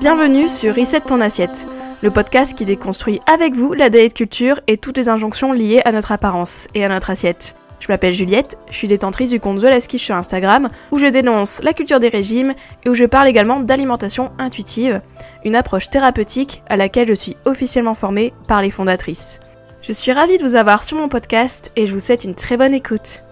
Bienvenue sur Reset ton assiette, le podcast qui déconstruit avec vous la diet culture et toutes les injonctions liées à notre apparence et à notre assiette. Je m'appelle Juliette, je suis détentrice du compte The Last Quiche sur Instagram, où je dénonce la culture des régimes et où je parle également d'alimentation intuitive, une approche thérapeutique à laquelle je suis officiellement formée par les fondatrices. Je suis ravie de vous avoir sur mon podcast et je vous souhaite une très bonne écoute.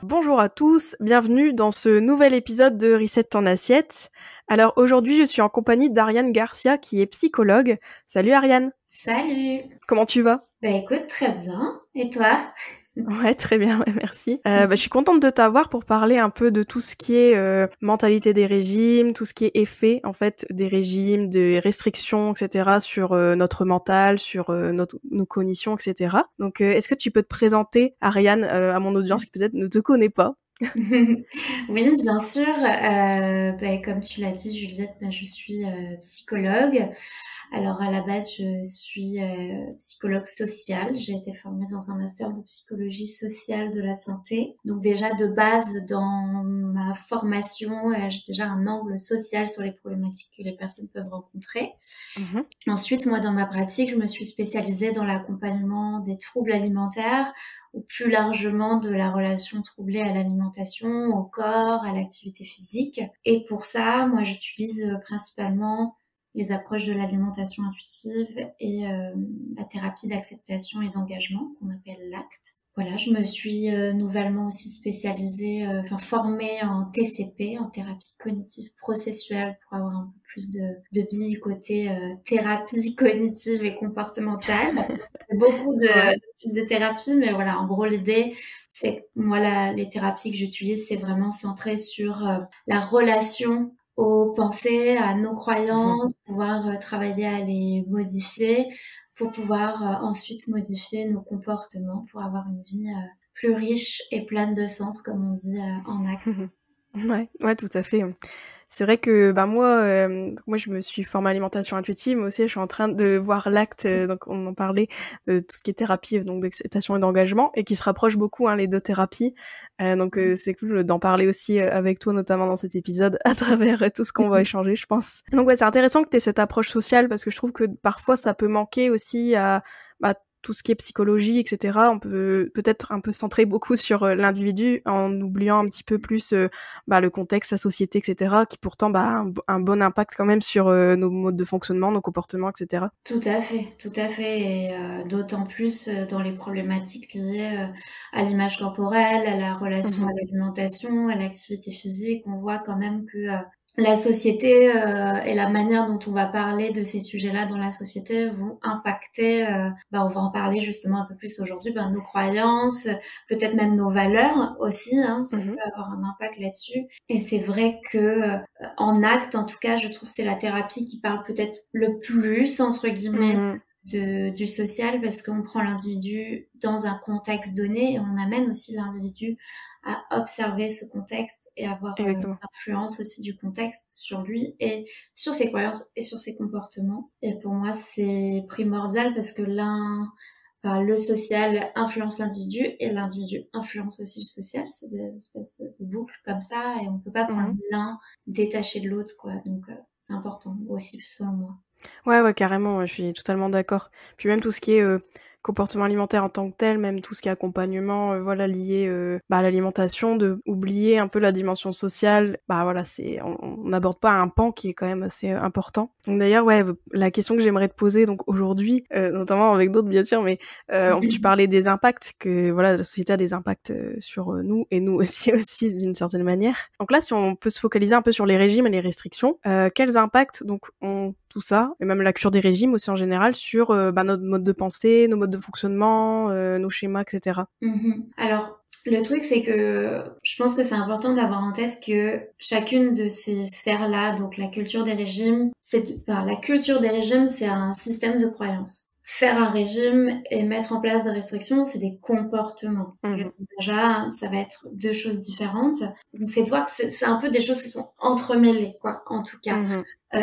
Bonjour à tous, bienvenue dans ce nouvel épisode de Reset ton assiette. Alors aujourd'hui, je suis en compagnie d'Ariane Garcia qui est psychologue. Salut Ariane. Salut. Comment tu vas ? Bah écoute, très bien. Et toi ? Ouais, très bien, ouais, merci. Je suis contente de t'avoir pour parler un peu de tout ce qui est mentalité des régimes, tout ce qui est effet en fait des régimes, des restrictions, etc. sur notre mental, sur nos cognitions, etc. Donc, est-ce que tu peux te présenter, Ariane, à mon audience qui peut-être ne te connaît pas ? Oui, bien sûr. Comme tu l'as dit, Juliette, je suis psychologue. Alors à la base, je suis psychologue sociale. J'ai été formée dans un master de psychologie sociale de la santé. Donc déjà de base dans ma formation, j'ai déjà un angle social sur les problématiques que les personnes peuvent rencontrer. Ensuite, moi dans ma pratique, je me suis spécialisée dans l'accompagnement des troubles alimentaires ou plus largement de la relation troublée à l'alimentation, au corps, à l'activité physique. Et pour ça, moi j'utilise principalement les approches de l'alimentation intuitive et la thérapie d'acceptation et d'engagement qu'on appelle l'ACT. Voilà, je me suis nouvellement aussi spécialisée, formée en TCP, en thérapie cognitive processuelle, pour avoir un peu plus de billes côté thérapie cognitive et comportementale. Beaucoup de types de thérapies, mais voilà, en gros l'idée, c'est que moi les thérapies que j'utilise, c'est vraiment centré sur la relation aux pensées, à nos croyances, pouvoir travailler à les modifier pour pouvoir ensuite modifier nos comportements pour avoir une vie plus riche et pleine de sens, comme on dit en acte. Ouais, tout à fait. C'est vrai que moi je me suis formée à alimentation intuitive, mais aussi je suis en train de voir l'ACT, donc on en parlait, tout ce qui est thérapie donc d'acceptation et d'engagement, et qui se rapprochent beaucoup, les deux thérapies. C'est cool d'en parler aussi avec toi, notamment dans cet épisode, à travers tout ce qu'on va échanger, je pense. Donc ouais, c'est intéressant que tu aies cette approche sociale, parce que je trouve que parfois ça peut manquer aussi à tout ce qui est psychologie, etc. On peut peut-être un peu se centrer beaucoup sur l'individu en oubliant un petit peu plus le contexte, la société, etc. qui pourtant a un bon impact quand même sur nos modes de fonctionnement, nos comportements, etc. Tout à fait. Et d'autant plus dans les problématiques liées à l'image corporelle, à la relation à l'alimentation, à l'activité physique. On voit quand même que la société et la manière dont on va parler de ces sujets-là dans la société vont impacter, on va en parler justement un peu plus aujourd'hui, nos croyances, peut-être même nos valeurs aussi, ça peut avoir un impact là-dessus. Et c'est vrai que en acte, en tout cas, je trouve que c'est la thérapie qui parle peut-être le plus, entre guillemets, du social, parce qu'on prend l'individu dans un contexte donné et on amène aussi l'individu à observer ce contexte et avoir l'influence aussi du contexte sur lui et sur ses croyances et sur ses comportements. Et pour moi, c'est primordial parce que le social influence l'individu et l'individu influence aussi le social. C'est des espèces de boucles comme ça et on peut pas prendre l'un détaché de l'autre, quoi. Donc, c'est important aussi, selon moi. Ouais, carrément, je suis totalement d'accord. Puis même tout ce qui est comportement alimentaire en tant que tel, même tout ce qui est accompagnement, lié à l'alimentation, de oublier un peu la dimension sociale, on n'aborde pas un pan qui est quand même assez important. Donc d'ailleurs, la question que j'aimerais te poser donc aujourd'hui, notamment avec d'autres bien sûr, mais tu parlais des impacts que la société a des impacts sur nous et nous aussi d'une certaine manière. Donc là, si on peut se focaliser un peu sur les régimes et les restrictions, quels impacts donc ont tout ça, et même la culture des régimes aussi en général, sur notre mode de pensée, nos modes de fonctionnement, nos schémas, etc. Alors, le truc, c'est que je pense que c'est important d'avoir en tête que chacune de ces sphères-là, donc la culture des régimes, c'est un système de croyances. Faire un régime et mettre en place des restrictions, c'est des comportements. Donc déjà, ça va être deux choses différentes. Donc c'est de voir que c'est un peu des choses qui sont entremêlées, quoi, en tout cas.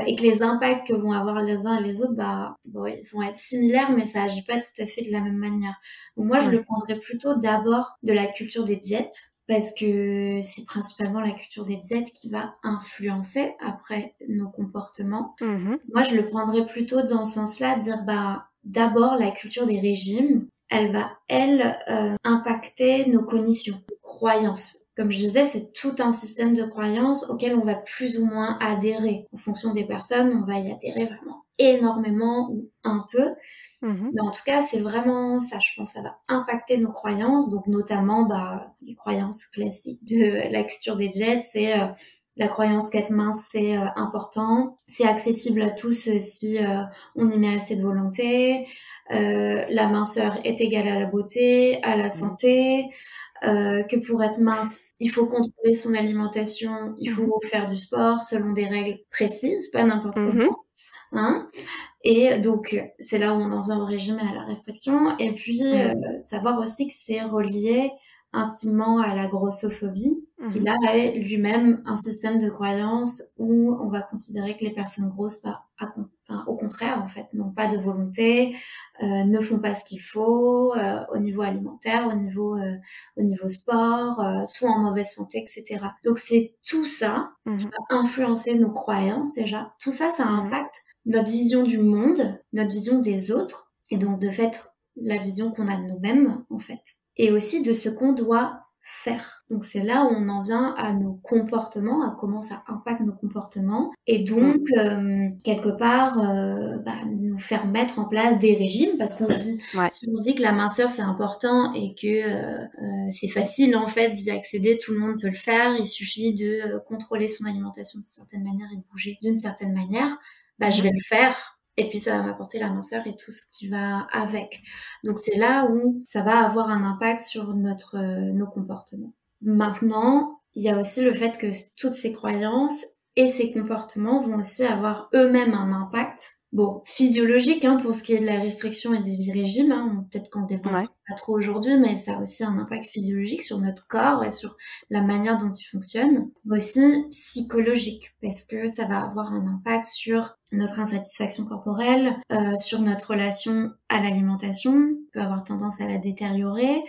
Et que les impacts que vont avoir les uns et les autres, ils vont être similaires, mais ça agit pas tout à fait de la même manière. Donc moi, je le prendrais plutôt d'abord de la culture des diètes. parce que c'est principalement la culture des diètes qui va influencer après nos comportements. Mmh. Moi, je le prendrais plutôt dans ce sens-là, de dire d'abord la culture des régimes, elle va impacter nos cognitions, nos croyances. Comme je disais, c'est tout un système de croyances auquel on va plus ou moins adhérer. En fonction des personnes, on va y adhérer vraiment énormément ou un peu. Mmh. Mais en tout cas, c'est vraiment ça, je pense, ça va impacter nos croyances, donc notamment les croyances classiques de la culture des diètes, c'est la croyance qu'être mince, c'est important, c'est accessible à tous si on y met assez de volonté, la minceur est égale à la beauté, à la santé, que pour être mince, il faut contrôler son alimentation, il Mmh. faut faire du sport selon des règles précises, pas n'importe Mmh. comment. Hein. Et donc, c'est là où on en vient au régime et à la restriction. Et puis, Mmh. savoir aussi que c'est relié intimement à la grossophobie, qui Mmh. là est lui-même un système de croyance où on va considérer que les personnes grosses, au contraire, en fait, n'ont pas de volonté, ne font pas ce qu'il faut au niveau alimentaire, au niveau sport, sont en mauvaise santé, etc. Donc, c'est tout ça qui Mmh. va influencer nos croyances déjà. Tout ça, ça Mmh. impacte notre vision du monde, notre vision des autres, et donc de fait la vision qu'on a de nous-mêmes en fait, et aussi de ce qu'on doit faire. Donc c'est là où on en vient à nos comportements, à comment ça impacte nos comportements, et Mmh. donc quelque part nous faire mettre en place des régimes, parce qu'on se dit, Ouais. si on se dit que la minceur c'est important et que c'est facile en fait d'y accéder, tout le monde peut le faire, il suffit de contrôler son alimentation d'une certaine manière et de bouger d'une certaine manière, je Mmh. vais le faire et puis ça va m'apporter la minceur et tout ce qui va avec. Donc c'est là où ça va avoir un impact sur nos comportements. Maintenant, il y a aussi le fait que toutes ces croyances et ces comportements vont aussi avoir eux-mêmes un impact. Bon, physiologique pour ce qui est de la restriction et des régimes, peut-être qu'on développe Ouais. pas trop aujourd'hui, mais ça a aussi un impact physiologique sur notre corps et sur la manière dont il fonctionne, mais aussi psychologique, parce que ça va avoir un impact sur notre insatisfaction corporelle, sur notre relation à l'alimentation, peut avoir tendance à la détériorer,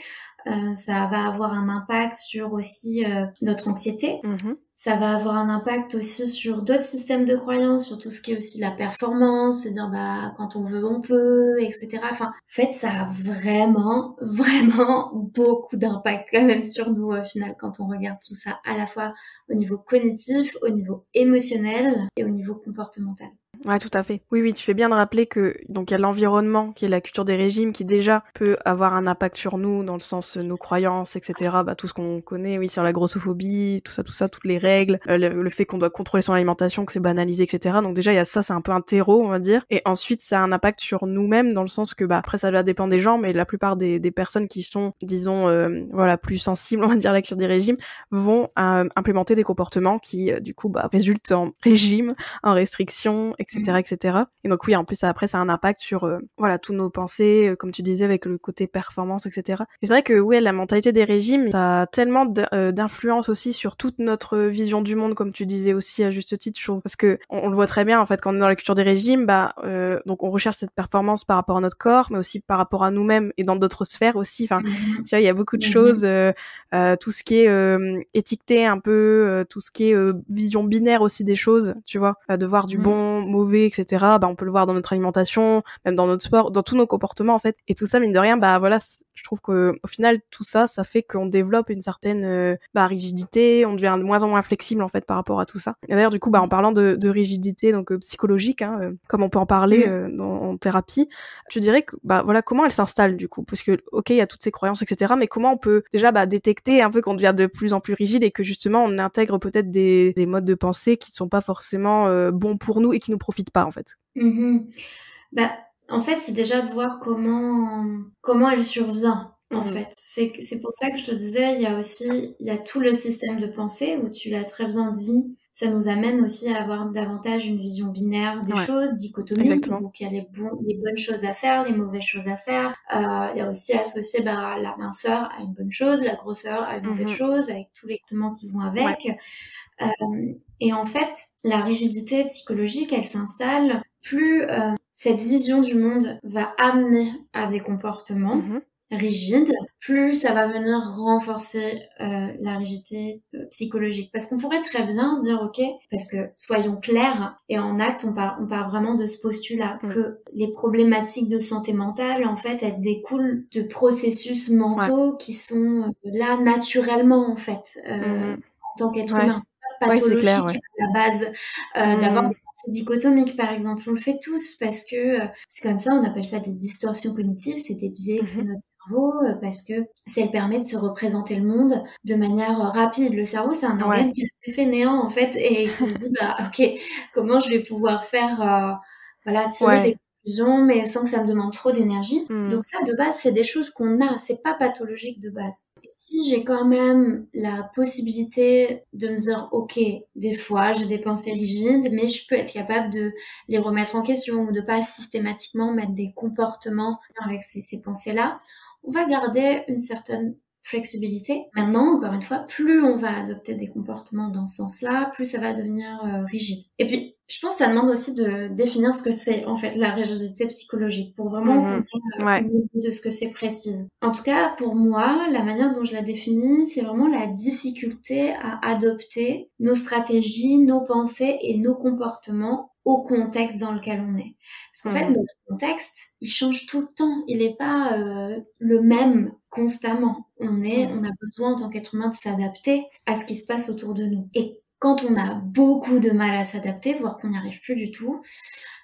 ça va avoir un impact sur aussi notre anxiété. Mmh. Ça va avoir un impact aussi sur d'autres systèmes de croyances, sur tout ce qui est aussi la performance, se dire quand on veut on peut, etc. Enfin, en fait, ça a vraiment, vraiment beaucoup d'impact quand même sur nous au final quand on regarde tout ça, à la fois au niveau cognitif, au niveau émotionnel et au niveau comportemental. Ouais, tout à fait. Oui, oui, tu fais bien de rappeler que donc il y a l'environnement qui est la culture des régimes qui déjà peut avoir un impact sur nous dans le sens nos croyances, etc. Tout ce qu'on connaît, oui, sur la grossophobie, tout ça, toutes les règles, le fait qu'on doit contrôler son alimentation, que c'est banalisé, etc. Donc déjà il y a ça, c'est un peu un terreau, on va dire. Et ensuite ça a un impact sur nous-mêmes dans le sens que après ça dépend des gens, mais la plupart des personnes qui sont, disons, voilà, plus sensibles, on va dire, à la culture des régimes, vont implémenter des comportements qui du coup résultent en régime, en restriction, etc., etc. Et donc oui, en plus après ça a un impact sur voilà tous nos pensées, comme tu disais avec le côté performance, etc. Et c'est vrai que ouais, la mentalité des régimes, ça a tellement d'influence aussi sur toute notre vision du monde, comme tu disais aussi à juste titre, je trouve, parce que on le voit très bien en fait quand on est dans la culture des régimes, donc on recherche cette performance par rapport à notre corps, mais aussi par rapport à nous-mêmes et dans d'autres sphères aussi. Enfin, Mhm. tu vois, il y a beaucoup de Mhm. choses, tout ce qui est étiqueté un peu, tout ce qui est vision binaire aussi des choses, tu vois, de voir du Mhm. bon, mauvais, etc. On peut le voir dans notre alimentation, même dans notre sport, dans tous nos comportements en fait. Et tout ça, mine de rien, voilà, je trouve que au final tout ça, ça fait qu'on développe une certaine rigidité, on devient de moins en moins flexible en fait par rapport à tout ça. Et d'ailleurs du coup, en parlant de rigidité donc psychologique, comme on peut en parler Mhm. en thérapie, je dirais que voilà comment elle s'installe du coup, parce que ok, il y a toutes ces croyances, etc. Mais comment on peut déjà détecter un peu qu'on devient de plus en plus rigide et que justement on intègre peut-être des modes de pensée qui ne sont pas forcément bons pour nous et qui nous profitent pas en fait. Mhm. Bah, en fait, c'est déjà de voir comment elle survient, en Mhm. fait. C'est pour ça que je te disais, il y a tout le système de pensée où tu l'as très bien dit. Ça nous amène aussi à avoir davantage une vision binaire des Ouais, choses, dichotomique. exactement. Donc, il y a les bonnes choses à faire, les mauvaises choses à faire. Il y a aussi associé la minceur à une bonne chose, la grosseur à une mauvaise Mhm. chose, avec tous les comportements qui vont Ouais. avec. Et en fait, la rigidité psychologique, elle s'installe plus cette vision du monde va amener à des comportements Mhm. rigide, plus ça va venir renforcer la rigidité psychologique. Parce qu'on pourrait très bien se dire, ok, parce que soyons clairs, et en acte, on part vraiment de ce postulat, que les problématiques de santé mentale, en fait, elles découlent de processus mentaux qui sont là naturellement, en fait, en tant qu'être Ouais. humain. C'est pas Ouais, c'est clair, pathologique ouais. à la base d'avoir des pensées dichotomiques, par exemple. On le fait tous parce que c'est comme ça, on appelle ça des distorsions cognitives, c'est des biais que fait notre cerveau parce que ça le permet de se représenter le monde de manière rapide. Le cerveau, c'est un Ouais. organe qui est assez fainéant en fait et qui se dit bah ok, comment je vais pouvoir faire voilà tirer des Ouais. conclusions mais sans que ça me demande trop d'énergie. Mmh. Donc ça de base, c'est des choses qu'on a, c'est pas pathologique de base. Et si j'ai quand même la possibilité de me dire ok, des fois j'ai des pensées rigides, mais je peux être capable de les remettre en question ou de pas systématiquement mettre des comportements avec ces pensées-là, on va garder une certaine flexibilité. Maintenant, encore une fois, plus on va adopter des comportements dans ce sens-là, plus ça va devenir rigide. Et puis, je pense que ça demande aussi de définir ce que c'est, en fait, la rigidité psychologique, pour vraiment qu'on ait Ouais. une idée de ce que c'est précise. En tout cas, pour moi, la manière dont je la définis, c'est vraiment la difficulté à adopter nos stratégies, nos pensées et nos comportements au contexte dans lequel on est. Parce qu'en fait, notre contexte, il change tout le temps. Il n'est pas le même constamment. On a besoin en tant qu'être humain de s'adapter à ce qui se passe autour de nous. Et quand on a beaucoup de mal à s'adapter, voire qu'on n'y arrive plus du tout,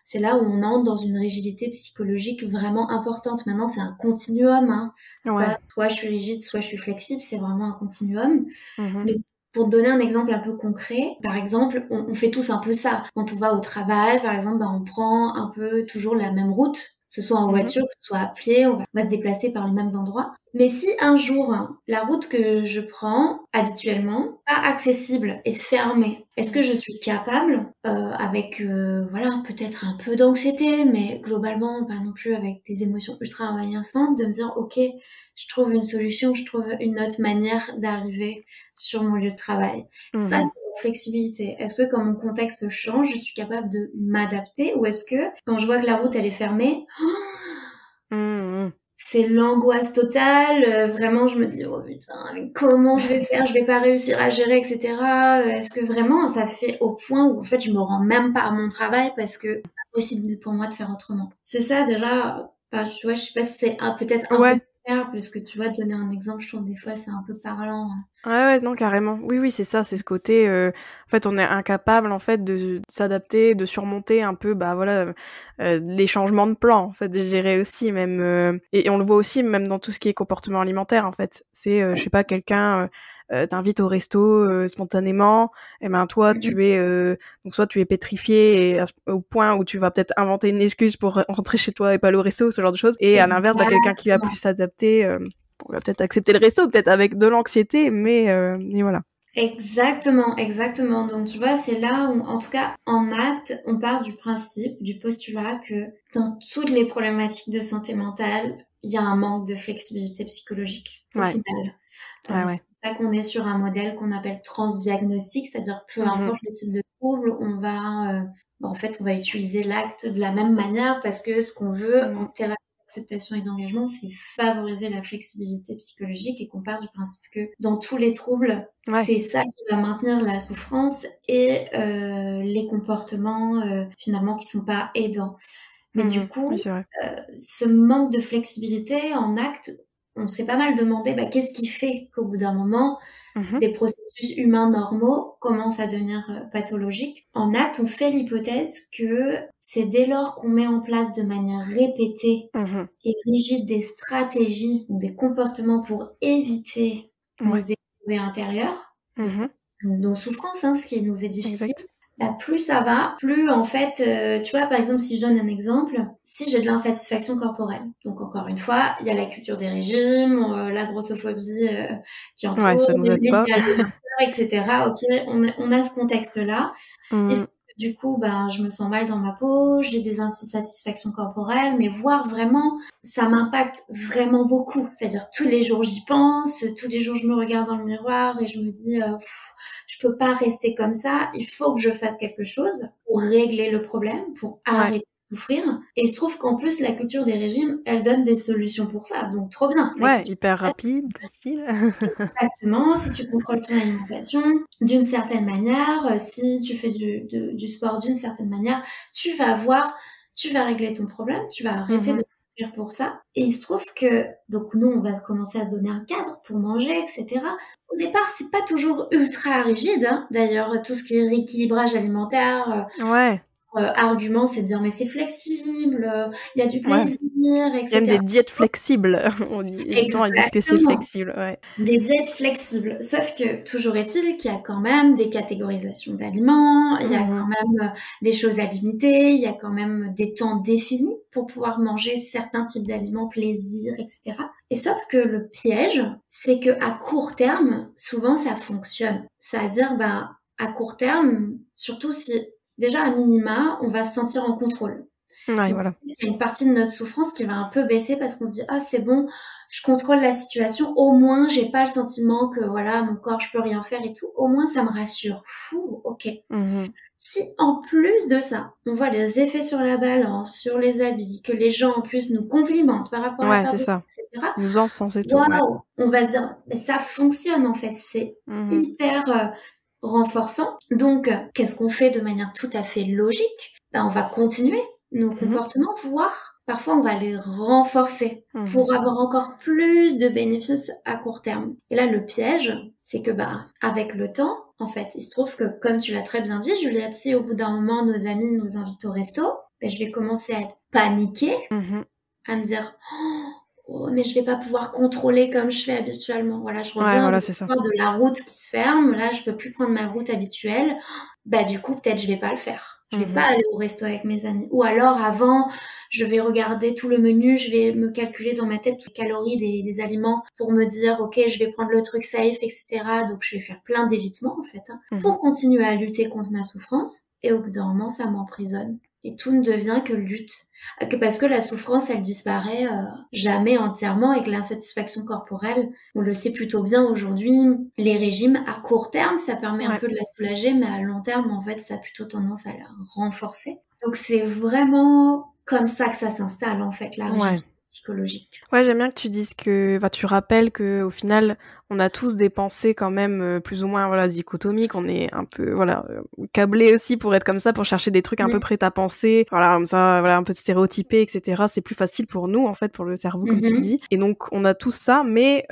c'est là où on entre dans une rigidité psychologique vraiment importante. Maintenant, c'est un continuum. Hein. C'est pas soit je suis rigide, soit je suis flexible. C'est vraiment un continuum. Mais pour te donner un exemple un peu concret, par exemple, on fait tous un peu ça. Quand on va au travail, par exemple, bah, on prend un peu toujours la même route, que ce soit en voiture, que ce soit à pied, on va se déplacer par les mêmes endroits. Mais si un jour, hein, la route que je prends habituellement, pas accessible, est fermée, est-ce que je suis capable, avec voilà, peut-être un peu d'anxiété, mais globalement pas non plus avec des émotions ultra envahissantes, de me dire ok, je trouve une solution, je trouve une autre manière d'arriver sur mon lieu de travail. Ça, c'est la flexibilité. Est-ce que quand mon contexte change, je suis capable de m'adapter ou est-ce que quand je vois que la route elle est fermée, c'est l'angoisse totale. Vraiment, je me dis, oh putain, mais comment je vais faire? Je vais pas réussir à gérer, etc. Est-ce que vraiment, ça fait au point où, en fait, je me rends même pas à mon travail parce que c'est impossible pour moi de faire autrement. C'est ça, déjà, bah, tu vois, je sais pas si c'est peut-être un peu clair parce que tu vois, donner un exemple, je trouve des fois, c'est un peu parlant. Ouais, non, carrément. Oui, oui, c'est ça, c'est ce côté, en fait, on est incapable, en fait, de s'adapter, de surmonter un peu, bah, voilà, les changements de plan, en fait, de gérer aussi même, et on le voit aussi même dans tout ce qui est comportement alimentaire, en fait. C'est, je sais pas, quelqu'un, t'invite au resto, spontanément, et ben, toi, tu es, donc soit tu es pétrifié et au point où tu vas peut-être inventer une excuse pour rentrer chez toi et pas aller au resto, ce genre de choses. Et à l'inverse, t'as quelqu'un qui va plus s'adapter, on va peut-être accepter le resto, peut-être avec de l'anxiété, mais voilà. Exactement, exactement. Donc tu vois, c'est là où, en tout cas, en acte, on part du principe, du postulat que dans toutes les problématiques de santé mentale, il y a un manque de flexibilité psychologique au final. C'est pour ça qu'on est sur un modèle qu'on appelle transdiagnostique, c'est-à-dire peu importe le type de trouble, on va, en fait, on va utiliser l'acte de la même manière parce que ce qu'on veut en thérapie d'acceptation et d'engagement, c'est favoriser la flexibilité psychologique et qu'on part du principe que dans tous les troubles, c'est ça qui va maintenir la souffrance et les comportements finalement qui sont pas aidants. Mais du coup, oui, c'est vrai. ce manque de flexibilité en acte, on s'est pas mal demandé qu'est-ce qui fait qu'au bout d'un moment, des processus humains normaux commencent à devenir pathologiques. En acte, on fait l'hypothèse que c'est dès lors qu'on met en place de manière répétée et rigide des stratégies ou des comportements pour éviter nos épreuves intérieures, donc nos souffrances, hein, ce qui nous est difficile. Exact. Plus ça va, plus en fait, tu vois, par exemple, si je donne un exemple, si j'ai de l'insatisfaction corporelle, donc encore une fois, il y a la culture des régimes, la grossophobie qui entoure, ça nous les aide pas. médias, les minceurs, etc. Ok, on a ce contexte-là. Et du coup, je me sens mal dans ma peau, j'ai des insatisfactions corporelles, mais voir vraiment, ça m'impacte vraiment beaucoup. C'est-à-dire tous les jours j'y pense, tous les jours je me regarde dans le miroir et je me dis, je peux pas rester comme ça, il faut que je fasse quelque chose pour régler le problème, pour arrêter de souffrir. Et il se trouve qu'en plus, la culture des régimes, elle donne des solutions pour ça. Donc, trop bien. La Ouais, culture hyper rapide, facile. exactement, si tu contrôles ton alimentation d'une certaine manière, si tu fais du sport d'une certaine manière, tu vas régler ton problème, tu vas arrêter de Mmh. souffrir pour ça. Et il se trouve que, donc nous, on va commencer à se donner un cadre pour manger, etc. Au départ, c'est pas toujours ultra rigide, hein. D'ailleurs, tout ce qui est rééquilibrage alimentaire, Ouais, argument, c'est de dire mais c'est flexible, il y a du ouais. plaisir, Il y a même etc. des diètes flexibles. On dit justement, ils disent que c'est Exactement. flexible, ouais. Des diètes flexibles. Sauf que toujours est-il qu'il y a quand même des catégorisations d'aliments, il y a Mmh. quand même des choses à limiter, il y a quand même des temps définis pour pouvoir manger certains types d'aliments, plaisir, etc. Et sauf que le piège, c'est que à court terme, souvent ça fonctionne. C'est-à-dire, bah, à court terme, surtout si déjà à minima, on va se sentir en contrôle. Ouais, Donc, voilà. il y a une partie de notre souffrance qui va un peu baisser parce qu'on se dit, ah, c'est bon, je contrôle la situation. Au moins, j'ai pas le sentiment que, voilà, mon corps, je peux rien faire et tout. Au moins, ça me rassure. Fou, ok. Mmh. Si, en plus de ça, on voit les effets sur la balance, sur les habits, que les gens, en plus, nous complimentent par rapport à Ouais, leur c'est vie, ça. etc. Ils nous encensent et tout, ouais. Waouh! On va se dire, mais ça fonctionne, en fait. C'est Mmh. hyper renforçant. Donc, qu'est-ce qu'on fait de manière tout à fait logique? Ben, on va continuer nos Mmh. comportements, voire parfois on va les renforcer Mmh. pour avoir encore plus de bénéfices à court terme. Et là, le piège, c'est que bah, avec le temps, en fait, il se trouve que, comme tu l'as très bien dit, Juliette, si au bout d'un moment nos amis nous invitent au resto, ben, je vais commencer à paniquer, Mmh. à me dire oh, mais je vais pas pouvoir contrôler comme je fais habituellement. Voilà, je Ouais, reviens de voilà, c'est ça. l'histoire de la route qui se ferme. Là, je peux plus prendre ma route habituelle. Bah, du coup, peut-être je vais pas le faire. Je vais pas Mmh. aller au resto avec mes amis. Ou alors, avant, je vais regarder tout le menu, je vais me calculer dans ma tête toutes les calories des aliments pour me dire, OK, je vais prendre le truc safe, etc. Donc, je vais faire plein d'évitements, en fait, hein, Mmh. pour continuer à lutter contre ma souffrance. Et au bout d'un moment, ça m'emprisonne. Et tout ne devient que lutte. Parce que la souffrance, elle disparaît jamais entièrement et que l'insatisfaction corporelle, on le sait plutôt bien aujourd'hui, les régimes à court terme, ça permet un Ouais. peu de la soulager, mais à long terme, en fait, ça a plutôt tendance à la renforcer. Donc c'est vraiment comme ça que ça s'installe, en fait, la Ouais. rigidité psychologique. Ouais, j'aime bien que tu dises que enfin, tu rappelles qu'au final, on a tous des pensées quand même, plus ou moins, voilà, dichotomiques. On est un peu, voilà, câblés aussi pour être comme ça, pour chercher des trucs un peu Mmh. prêts à penser, voilà, comme ça, voilà, un peu stéréotypés et cetera. C'est plus facile pour nous, en fait, pour le cerveau, comme tu Mmh. dis et donc on a tous ça, mais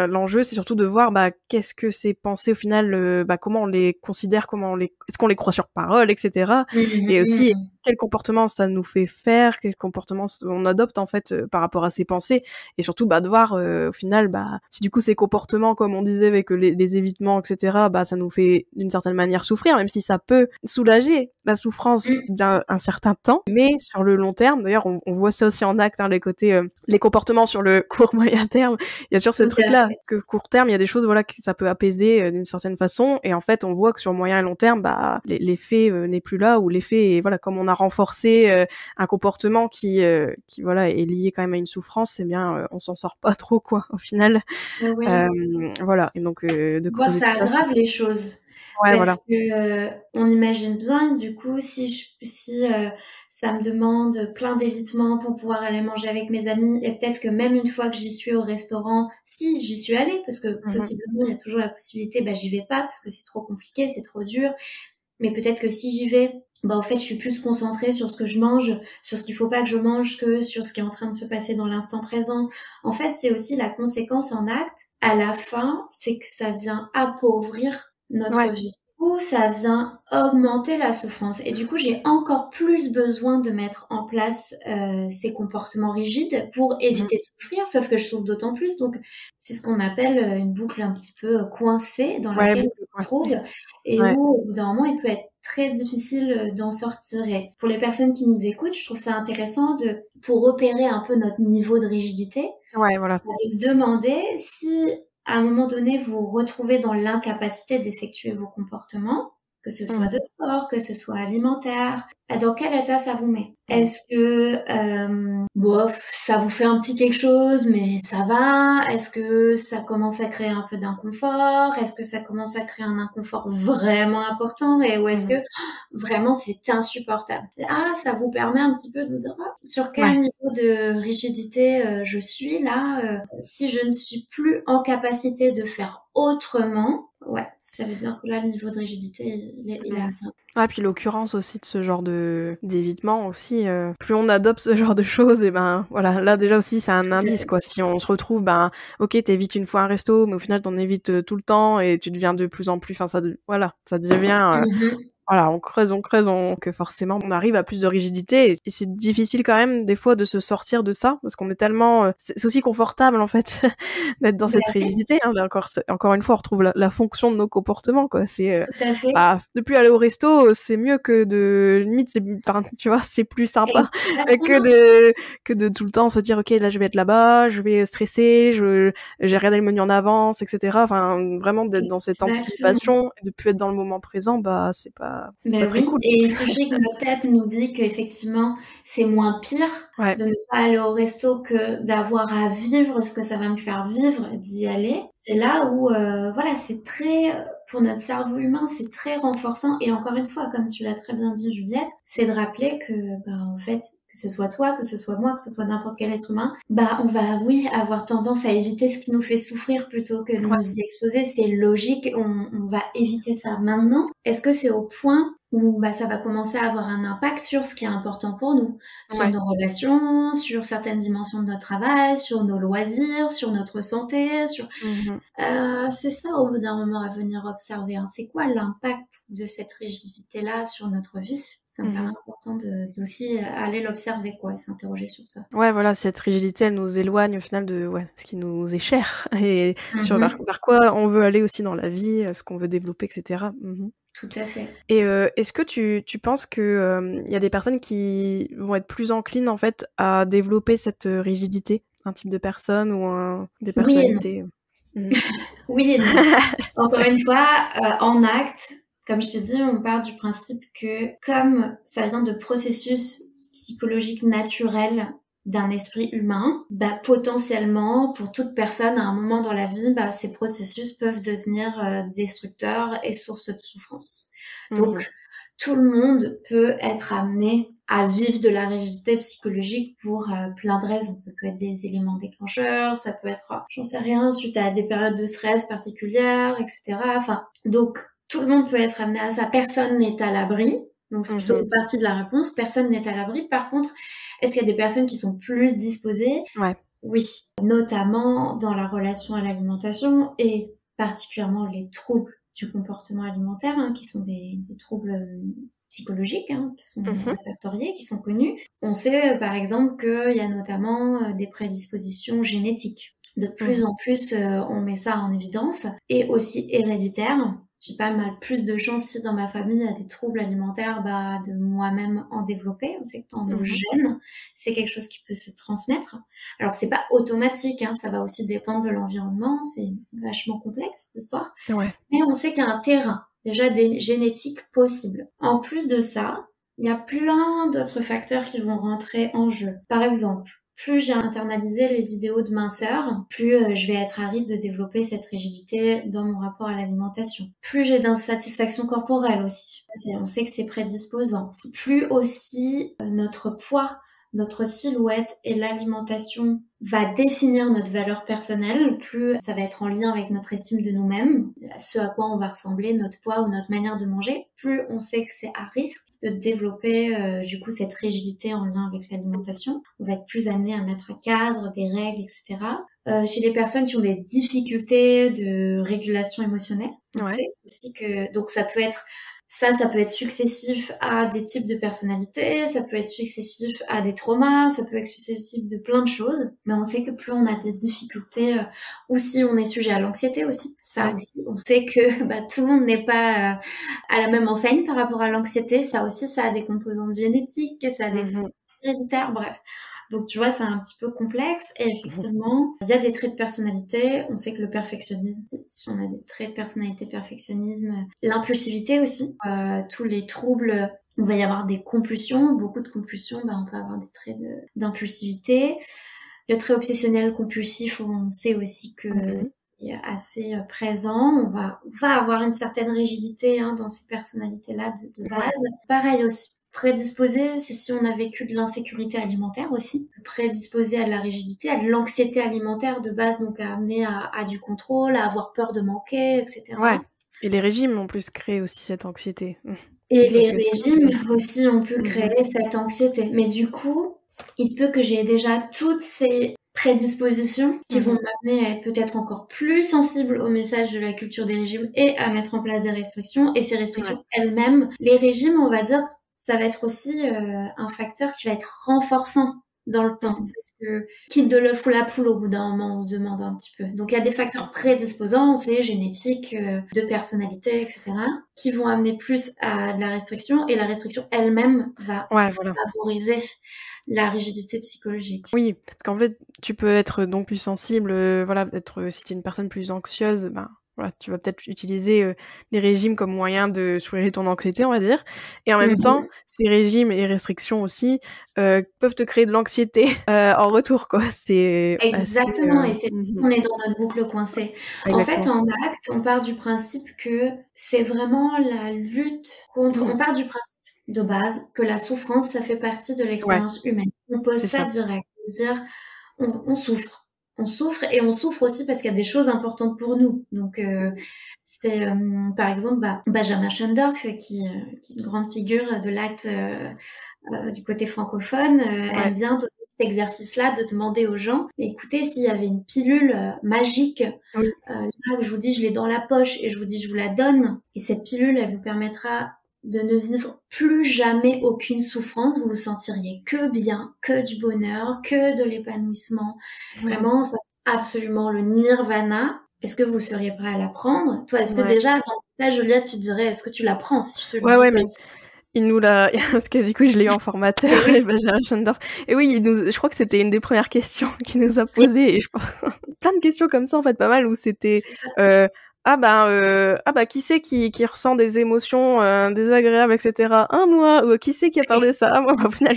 l'enjeu, c'est surtout de voir, bah, qu'est-ce que ces pensées, au final, bah, comment on les considère, comment on les est-ce qu'on les croit sur parole et cetera et aussi Mmh. quel comportement ça nous fait faire, quel comportement on adopte en fait par rapport à ses pensées et surtout bah de voir au final bah si du coup ces comportements comme on disait avec les évitements etc bah ça nous fait d'une certaine manière souffrir même si ça peut soulager la souffrance Mmh. d'un un certain temps mais sur le long terme d'ailleurs on voit ça aussi en acte hein, les côtés les comportements sur le court moyen terme il y a toujours ce Tout truc à là fait. que court terme il y a des choses voilà que ça peut apaiser d'une certaine façon et en fait on voit que sur moyen et long terme bah l'effet n'est plus là ou l'effet est voilà comme on a renforcé un comportement qui voilà est lié quand même à une souffrance, eh bien on s'en sort pas trop quoi au final. Oui. Voilà et donc de Voire creuser ça tout ça, c'est aggrave les choses. ouais Parce voilà. que, on imagine bien, du coup, si ça me demande plein d'évitements pour pouvoir aller manger avec mes amis et peut-être que même une fois que j'y suis au restaurant, si j'y suis allée, parce que Mmh mh. possiblement il y a toujours la possibilité, bah, j'y vais pas parce que c'est trop compliqué, c'est trop dur. Mais peut-être que si j'y vais, bah, en fait, je suis plus concentrée sur ce que je mange, sur ce qu'il faut pas que je mange que sur ce qui est en train de se passer dans l'instant présent. En fait, c'est aussi la conséquence en acte. À la fin, c'est que ça vient appauvrir notre Ouais. vie ou ça vient augmenter la souffrance. Et du coup, j'ai encore plus besoin de mettre en place ces comportements rigides pour Mmh mh. éviter de souffrir, sauf que je souffre d'autant plus. Donc, c'est ce qu'on appelle une boucle un petit peu coincée dans Ouais, laquelle on boucle se coincée. retrouve et Ouais. où, au bout d'un moment, il peut être très difficile d'en sortir. Et pour les personnes qui nous écoutent, je trouve ça intéressant pour repérer un peu notre niveau de rigidité, Ouais, voilà. de se demander si, à un moment donné, vous vous retrouvez dans l'incapacité d'effectuer vos comportements, que ce soit Mmh. de sport, que ce soit alimentaire, bah, dans quel état ça vous met? Mmh. Est-ce que, bof, ça vous fait un petit quelque chose, mais ça va? Est-ce que ça commence à créer un peu d'inconfort? Est-ce que ça commence à créer un inconfort vraiment important? Et ou est-ce Mmh. que vraiment c'est insupportable? Là, ça vous permet un petit peu de vous dire: «Ah, sur quel Ouais. niveau de rigidité, je suis là? Si je ne suis plus en capacité de faire autrement», ouais, ça veut dire que là, le niveau de rigidité, il est Mmh. assez Ah puis l'occurrence aussi de ce genre d'évitement aussi, plus on adopte ce genre de choses et ben, voilà, là déjà aussi c'est un tout à indice fait. quoi. Si on se retrouve, ben, OK, tu évites une fois un resto, mais au final tu en évites, tout le temps et tu deviens de plus en plus enfin ça devient, Mmh. voilà, on creuse, que forcément on arrive à plus de rigidité et c'est difficile quand même des fois de se sortir de ça parce qu'on est tellement, c'est aussi confortable en fait d'être dans Bah cette oui, rigidité, hein, mais encore une fois on retrouve la fonction de nos comportements quoi. tout à fait. Bah, de plus aller au resto, c'est mieux que de limite c'est enfin, tu vois, c'est plus sympa que Exactement. de tout le temps se dire: «OK, là je vais être là-bas, je vais stresser, j'ai regardé le menu en avance» et cetera. Enfin, vraiment d'être dans cette Exactement. anticipation et de plus être dans le moment présent, bah, c'est pas Ben très oui, cool. et il suffit que notre tête nous dit qu'effectivement, c'est moins pire Ouais. de ne pas aller au resto que d'avoir à vivre ce que ça va me faire vivre d'y aller. C'est là où, voilà, c'est très, pour notre cerveau humain, c'est très renforçant et encore une fois, comme tu l'as très bien dit Juliette, c'est de rappeler que, bah, en fait, que ce soit toi, que ce soit moi, que ce soit n'importe quel être humain, bah, on va, oui, avoir tendance à éviter ce qui nous fait souffrir plutôt que de Ouais. nous y exposer. C'est logique, on va éviter ça. Maintenant, est-ce que c'est au point où, bah, ça va commencer à avoir un impact sur ce qui est important pour nous? Sur Ouais. nos relations, sur certaines dimensions de notre travail, sur nos loisirs, sur notre santé, sur Mmh mh. c'est ça au bout d'un moment à venir observer, hein. C'est quoi l'impact de cette rigidité-là sur notre vie? Ça me paraît Mmh. important d'aussi aller l'observer quoi et s'interroger sur ça. Ouais, voilà, cette rigidité, elle nous éloigne au final de ouais, ce qui nous est cher et sur Mmh. vers quoi on veut aller aussi dans la vie, ce qu'on veut développer et cetera. Mmh. Tout à fait. Et est-ce que tu penses que, il y a des personnes qui vont être plus enclines, en fait, à développer cette, rigidité? Un type de personne ou des Oui et non. personnalités? Mmh. Oui et non. Encore une fois, en acte, comme je te dis, on part du principe que comme ça vient de processus psychologiques naturels d'un esprit humain, bah, potentiellement, pour toute personne, à un moment dans la vie, bah, ces processus peuvent devenir, destructeurs et source de souffrance. Mmh. Donc, tout le monde peut être amené à vivre de la rigidité psychologique pour plein de raisons. Ça peut être des éléments déclencheurs, ça peut être, j'en sais rien, suite à des périodes de stress particulières, etc. Enfin, donc tout le monde peut être amené à ça. Personne n'est à l'abri. Donc c'est plutôt Mmh. une partie de la réponse. Personne n'est à l'abri. Par contre, est-ce qu'il y a des personnes qui sont plus disposées? Ouais. Oui, notamment dans la relation à l'alimentation et particulièrement les troubles du comportement alimentaire, hein, qui sont des troubles psychologiques, hein, qui sont Mmh. répertoriés, qui sont connus. On sait par exemple qu'il y a notamment des prédispositions génétiques. De plus Mmh. en plus, on met ça en évidence, et aussi héréditaires. J'ai pas mal plus de chance si dans ma famille il y a des troubles alimentaires, bah, de moi-même en développer. On sait que dans nos Mmh. gènes, c'est quelque chose qui peut se transmettre. Alors c'est pas automatique, hein, ça va aussi dépendre de l'environnement, c'est vachement complexe cette histoire, Ouais. mais on sait qu'il y a un terrain déjà des génétiques possibles. En plus de ça, il y a plein d'autres facteurs qui vont rentrer en jeu. Par exemple, plus j'ai internalisé les idéaux de minceur, plus je vais être à risque de développer cette rigidité dans mon rapport à l'alimentation. Plus j'ai d'insatisfaction corporelle aussi. On sait que c'est prédisposant. Plus aussi notre poids, notre silhouette et l'alimentation va définir notre valeur personnelle, plus ça va être en lien avec notre estime de nous-mêmes, ce à quoi on va ressembler, notre poids ou notre manière de manger, plus on sait que c'est à risque de développer du coup cette rigidité en lien avec l'alimentation. On va être plus amené à mettre un cadre, des règles, etc. Chez les personnes qui ont des difficultés de régulation émotionnelle, on Ouais. sait aussi que donc ça peut être successif à des types de personnalités, ça peut être successif à des traumas, ça peut être successif de plein de choses. Mais on sait que plus on a des difficultés, ou si on est sujet à l'anxiété aussi, ça Ouais. aussi, on sait que bah, tout le monde n'est pas à la même enseigne par rapport à l'anxiété. Ça aussi, ça a des composantes génétiques, ça a des Mmh. héréditaires, bref. Donc tu vois, c'est un petit peu complexe et effectivement, il y a des traits de personnalité. On sait que le perfectionnisme, si on a des traits de personnalité perfectionnisme, l'impulsivité aussi, tous les troubles On va y avoir des compulsions, beaucoup de compulsions, on peut avoir des traits d'impulsivité. Le trait obsessionnel compulsif, on sait aussi que c'est assez présent. On va avoir une certaine rigidité dans ces personnalités-là de base. Pareil aussi, prédisposé, c'est si on a vécu de l'insécurité alimentaire aussi. Prédisposé à de la rigidité, à de l'anxiété alimentaire de base, donc à amener à du contrôle, à avoir peur de manquer, etc. Ouais. Et les régimes en plus créent aussi cette anxiété. Et les régimes aussi, on peut créer cette anxiété. Mais du coup, il se peut que j'ai déjà toutes ces prédispositions qui vont m'amener à être peut-être encore plus sensible au message de la culture des régimes et à mettre en place des restrictions. Et ces restrictions elles-mêmes, les régimes, on va dire, ça va être aussi un facteur qui va être renforçant dans le temps. Parce que quitte de l'œuf ou la poule, au bout d'un moment, on se demande un petit peu. Donc il y a des facteurs prédisposants, on sait, génétiques, de personnalité, etc., qui vont amener plus à de la restriction, et la restriction elle-même va favoriser la rigidité psychologique. Oui, parce qu'en fait, tu peux être donc plus sensible, si tu es une personne plus anxieuse, tu vas peut-être utiliser les régimes comme moyen de soulager ton anxiété, on va dire. Et en même temps, ces régimes et restrictions aussi peuvent te créer de l'anxiété en retour, quoi. C'est exactement, et c'est on est dans notre boucle coincée. Exactement. En fait, en acte, on part du principe que c'est vraiment la lutte contre. On part du principe de base que la souffrance, ça fait partie de l'expérience humaine. On pose ça direct, dire on souffre. On souffre, et on souffre aussi parce qu'il y a des choses importantes pour nous. Donc, c'est par exemple Benjamin Schoendorf, qui est une grande figure de l'acte du côté francophone, aime bien cet exercice-là de demander aux gens, écoutez, s'il y avait une pilule magique, là que je vous dis je l'ai dans la poche et je vous dis je vous la donne, et cette pilule elle vous permettra de ne vivre plus jamais aucune souffrance, vous vous sentiriez que bien, que du bonheur, que de l'épanouissement. Vraiment, ça c'est absolument le nirvana. Est-ce que vous seriez prêt à la prendre? Toi, est-ce que déjà, dans ta Juliette, tu te dirais, est-ce que tu la prends si je te le dis comme ça? Il nous l'a parce que du coup, je l'ai eu en formateur, Benjamin Schoendorf. Et oui, je crois que c'était une des premières questions qu'il nous a posées, et je pense plein de questions comme ça, en fait, pas mal, où c'était qui c'est qui ressent des émotions désagréables, etc. Moi, ou qui c'est qui a peur de ça? Moi, au final,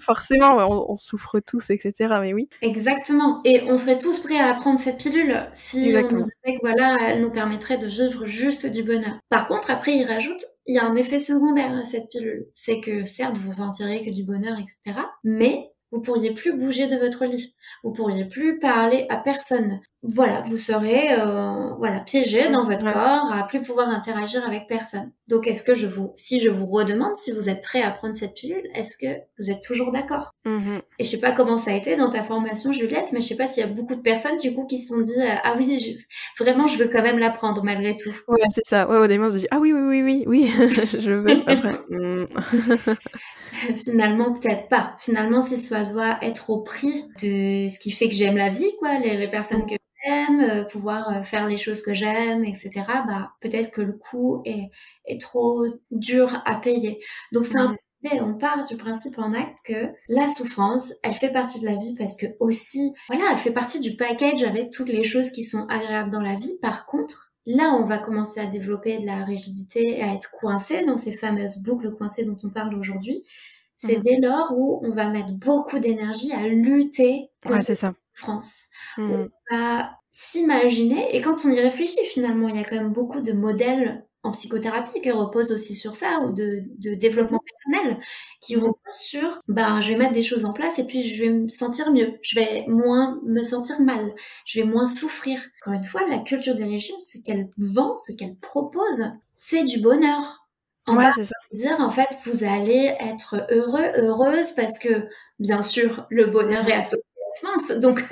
forcément, on souffre tous, etc. Mais oui. Exactement. Et on serait tous prêts à prendre cette pilule si on nous disait que elle nous permettrait de vivre juste du bonheur. Par contre, après, il rajoute, il y a un effet secondaire à cette pilule. C'est que, certes, vous sentirez que du bonheur, etc., mais vous pourriez plus bouger de votre lit. Vous pourriez plus parler à personne. Voilà, vous serez piégé dans votre corps, à plus pouvoir interagir avec personne. Donc, si je vous redemande si vous êtes prêt à prendre cette pilule, est-ce que vous êtes toujours d'accord? Et je sais pas comment ça a été dans ta formation, Juliette, mais je sais pas s'il y a beaucoup de personnes du coup qui se sont dit ah oui, vraiment je veux quand même la prendre malgré tout. Ouais, c'est ça. Ouais, au début on se dit ah oui, je veux. Après, Finalement, peut-être pas. Finalement, si ça doit être au prix de ce qui fait que j'aime la vie, quoi, les personnes que j'aime, pouvoir faire les choses que j'aime, etc., peut-être que le coût est trop dur à payer. Donc, c'est on part du principe en acte que la souffrance, elle fait partie de la vie parce que aussi, elle fait partie du package avec toutes les choses qui sont agréables dans la vie. Par contre, là, on va commencer à développer de la rigidité et à être coincé dans ces fameuses boucles coincées dont on parle aujourd'hui. C'est dès lors où on va mettre beaucoup d'énergie à lutter contre la souffrance. On va s'imaginer, et quand on y réfléchit finalement, il y a quand même beaucoup de modèles en psychothérapie qui reposent aussi sur ça, ou de développement personnel, qui reposent sur, je vais mettre des choses en place et puis je vais me sentir mieux, je vais moins me sentir mal, je vais moins souffrir. Encore une fois, la culture des régimes, ce qu'elle vend, ce qu'elle propose, c'est du bonheur. C'est ça. Dire en fait, vous allez être heureux, heureuse, parce que bien sûr, le bonheur est associé à être mince, donc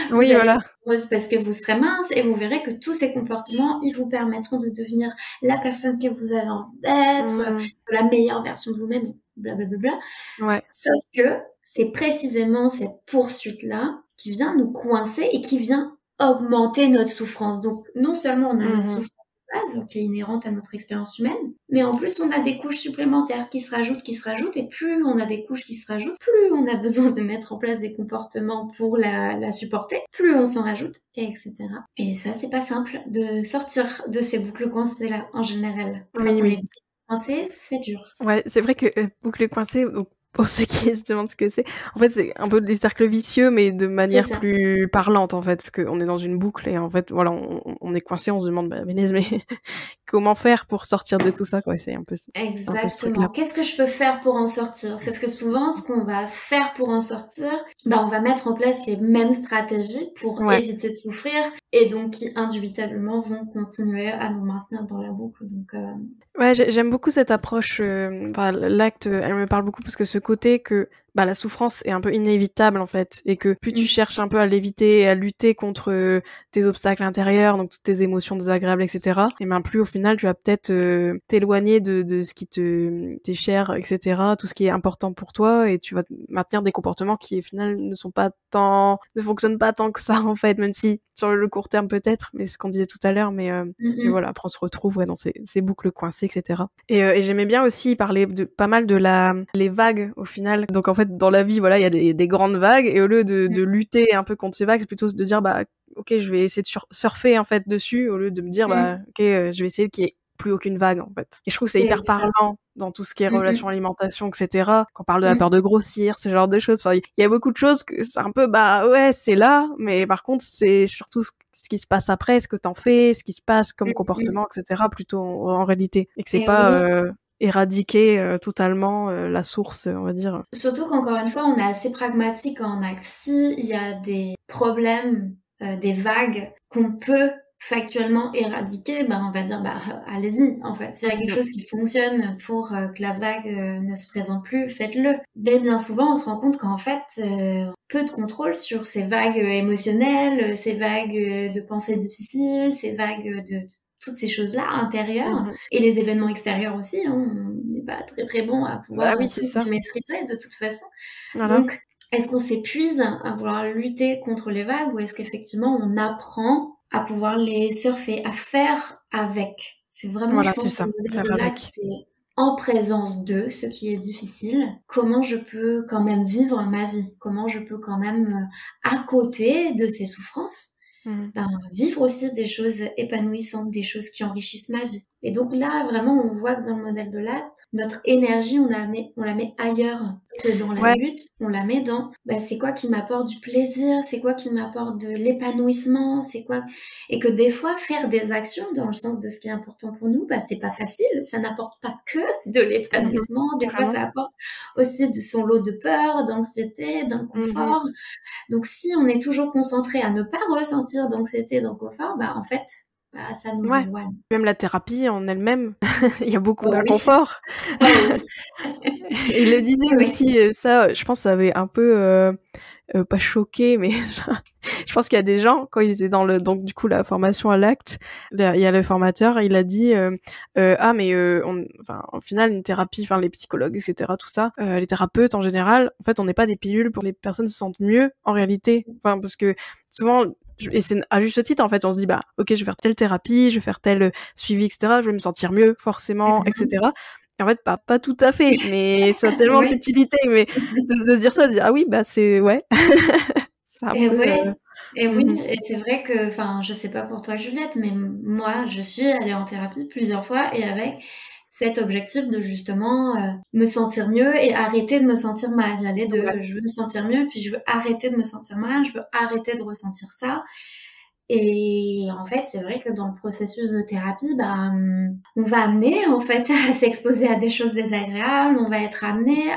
vous allez être heureuse parce que vous serez mince, et vous verrez que tous ces comportements, ils vous permettront de devenir la personne que vous avez envie d'être, la meilleure version de vous-même, blablabla. Sauf que c'est précisément cette poursuite-là qui vient nous coincer et qui vient augmenter notre souffrance. Donc non seulement on a notre souffrance base, qui est inhérente à notre expérience humaine, mais en plus on a des couches supplémentaires qui se rajoutent, et plus on a des couches qui se rajoutent, plus on a besoin de mettre en place des comportements pour la supporter, plus on s'en rajoute, etc. Et ça, c'est pas simple de sortir de ces boucles coincées là en général. Oui. coincé, c'est dur. Ouais, c'est vrai que, boucle coincée, donc pour ceux qui se demandent ce que c'est, en fait, c'est un peu des cercles vicieux, mais de C'est manière ça. plus parlante, en fait. Parce qu'on est dans une boucle et en fait, voilà, on est coincé, on se demande: «Bah, punaise, mais comment faire pour sortir de tout ça?» quoi, c'est un peu ce truc-là. Exactement. Qu'est-ce que je peux faire pour en sortir? Sauf que souvent, ce qu'on va faire pour en sortir, bah, on va mettre en place les mêmes stratégies pour Ouais. éviter de souffrir et donc qui indubitablement vont continuer à nous maintenir dans la boucle. Donc, Ouais, j'aime beaucoup cette approche, enfin l'acte, elle me parle beaucoup parce que ce côté que, bah, la souffrance est un peu inévitable en fait et que plus tu mmh, cherches un peu à l'éviter et à lutter contre, tes obstacles intérieurs, donc toutes tes émotions désagréables et cetera et ben, plus au final tu vas peut-être, t'éloigner de ce qui t'est cher et cetera, tout ce qui est important pour toi et tu vas maintenir des comportements qui au final ne fonctionnent pas tant que ça en fait, même si sur le court terme peut-être, mais ce qu'on disait tout à l'heure, mais mmh voilà, après on se retrouve ouais, dans ces boucles coincées, et cetera. Et j'aimais bien aussi parler de pas mal de les vagues au final. Donc en fait, dans la vie, voilà, il y a des grandes vagues, et au lieu de lutter un peu contre ces vagues, c'est plutôt de dire bah ok, je vais essayer de surfer en fait dessus, au lieu de me dire bah mmh, ok, je vais essayer qu'il y ait plus aucune vague en fait. Et je trouve que c'est c'est hyper ça. parlant dans tout ce qui est Mmh relations mh. alimentation, etc. Quand on parle de la peur Mmh. de grossir, ce genre de choses. Enfin, il y a beaucoup de choses que c'est un peu bah ouais, c'est là, mais par contre c'est surtout ce qui se passe après, ce que t'en fais, ce qui se passe comme Mmh mh. comportement, etc. plutôt en réalité, et que c'est Et pas oui. éradiquer totalement la source, on va dire. Surtout qu'encore une fois, on est assez pragmatique en acte. S'il y a des problèmes, des vagues qu'on peut factuellement éradiquer, bah, on va dire: «Bah, allez-y», en fait. S'il y a quelque Mhm. chose qui fonctionne pour, que la vague, ne se présente plus, faites-le. Mais bien souvent, on se rend compte qu'en fait, peu de contrôle sur ces vagues, émotionnelles, ces vagues, de pensées difficiles, ces vagues, de toutes ces choses-là intérieures Mhm. et les événements extérieurs aussi, hein. On n'est pas très, très bon à Bah pouvoir, oui, c'est tout ça. bien maîtriser de toute façon. Voilà. Donc, est-ce qu'on s'épuise à vouloir lutter contre les vagues ou est-ce qu'effectivement on apprend à pouvoir les surfer, à faire avec? C'est vraiment, je Voilà, c'est pense, le ça. modèle Faire de l'acte, avec. c'est en présence de ce qui est difficile, comment je peux quand même vivre ma vie? Comment je peux quand même, à côté de ces souffrances, Mhm. ben, vivre aussi des choses épanouissantes, des choses qui enrichissent ma vie. Et donc là, vraiment, on voit que dans le modèle de l'acte, notre énergie, on la met ailleurs que dans la Ouais. lutte. On la met dans, bah, c'est quoi qui m'apporte du plaisir, c'est quoi qui m'apporte de l'épanouissement, c'est quoi, et que des fois, faire des actions dans le sens de ce qui est important pour nous, bah, c'est pas facile. Ça n'apporte pas que de Mhm. l'épanouissement. Des fois, Carrément. ça apporte aussi de son lot de peur, d'anxiété, Mhm. d'inconfort. Donc si on est toujours concentré à ne pas ressentir d'anxiété, d'inconfort, bah, en fait, bah, ça nous Ouais. éloigne. Même la thérapie en elle-même, il y a beaucoup Oh oui, d'inconfort. oh oui, Il le disait oui. aussi, ça, je pense ça avait un peu, pas choqué, mais je pense qu'il y a des gens, quand ils étaient dans le donc du coup la formation à l'acte, il y a le formateur, il a dit, «Ah mais on enfin, au final une thérapie, enfin les psychologues et cetera, tout ça, les thérapeutes en général, en fait, on n'est pas des pilules pour que les personnes se sentent mieux en réalité». Enfin, parce que souvent et c'est à juste titre, en fait, on se dit: «Bah, OK, je vais faire telle thérapie, je vais faire tel, suivi et cetera, je vais me sentir mieux forcément et Mmh. cetera». Et en fait, pas tout à fait, mais ça a tellement de Ouais. subtilité, mais de se dire ça, de dire: «Ah oui, bah, c'est ouais». C'est un Et peu, ouais, et oui, mmh et c'est vrai que, enfin, je sais pas pour toi Juliette, mais moi, je suis allée en thérapie plusieurs fois et avec cet objectif de justement, me sentir mieux et arrêter de me sentir mal. Il y a les 2, ouais. je veux me sentir mieux, puis je veux arrêter de me sentir mal, je veux arrêter de ressentir ça. Et en fait, c'est vrai que dans le processus de thérapie, bah, on va amener en fait à s'exposer à des choses désagréables, on va être amené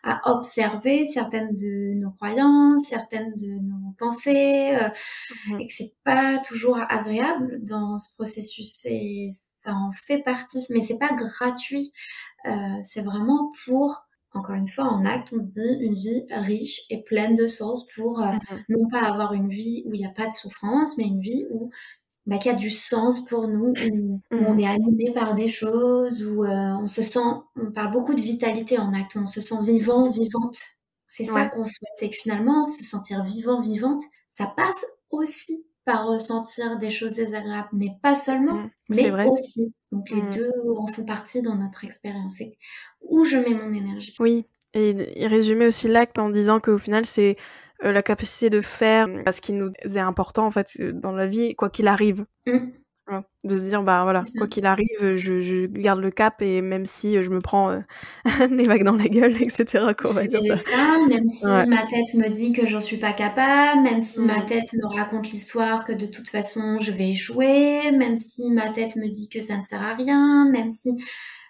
à observer certaines de nos croyances, certaines de nos pensées, Mmh et que c'est pas toujours agréable dans ce processus et ça en fait partie, mais c'est pas gratuit. C'est vraiment pour, encore une fois, en acte, on dit une vie riche et pleine de sens pour, mh. non pas avoir une vie où il y a pas de souffrance, mais une vie où, bah, qui a du sens pour nous, où on Mmh est animé par des choses, où, on se sent, on parle beaucoup de vitalité en acte, on se sent vivant, Mmh. vivante. C'est ça Ouais. qu'on souhaite et que finalement, se sentir vivant, vivante, ça passe aussi par ressentir des choses désagréables, mais pas seulement, C'est mais vrai. aussi. Donc les Mmh. 2 en font partie dans notre expérience. C'est où je mets mon énergie. Oui, et il résumait aussi l'acte en disant qu'au final, c'est, la capacité de faire, ce qui nous est important, en fait, dans la vie, quoi qu'il arrive. Mmh. Ouais, de se dire: «Bah, voilà, C'est ça. quoi qu'il arrive, je garde le cap et même si, je me prends, des vagues dans la gueule et cetera», quoi, on va dire C'est ça. ça, même si Ouais. ma tête me dit que j'en suis pas capable, même si ma Mmh. tête me raconte l'histoire que de toute façon je vais échouer, même si ma tête me dit que ça ne sert à rien, même si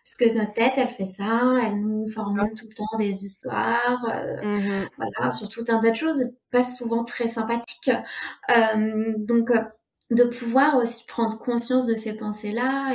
parce que notre tête, elle fait ça, elle nous Ouais. formule tout le temps des histoires, Mmh mh. voilà, sur tout un tas de choses, pas souvent très sympathiques. Donc, de pouvoir aussi prendre conscience de ces pensées-là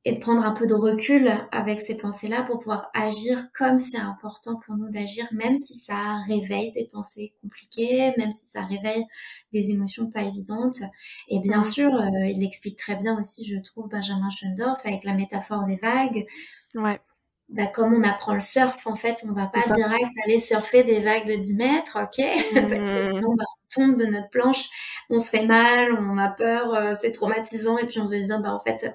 et de prendre un peu de recul avec ces pensées-là pour pouvoir agir comme c'est important pour nous d'agir, même si ça réveille des pensées compliquées, même si ça réveille des émotions pas évidentes. Et bien Mmh. sûr, il explique très bien aussi, je trouve, Benjamin Schoendorf avec la métaphore des vagues. Ouais, Bah, comme on apprend le surf, en fait, on va c'est pas ça. direct aller surfer des vagues de 10 mètres, OK? Parce que Mmh. sinon, bah, on tombe de notre planche, on se fait mal, on a peur, c'est traumatisant et puis on va se dire: «Bah, en fait,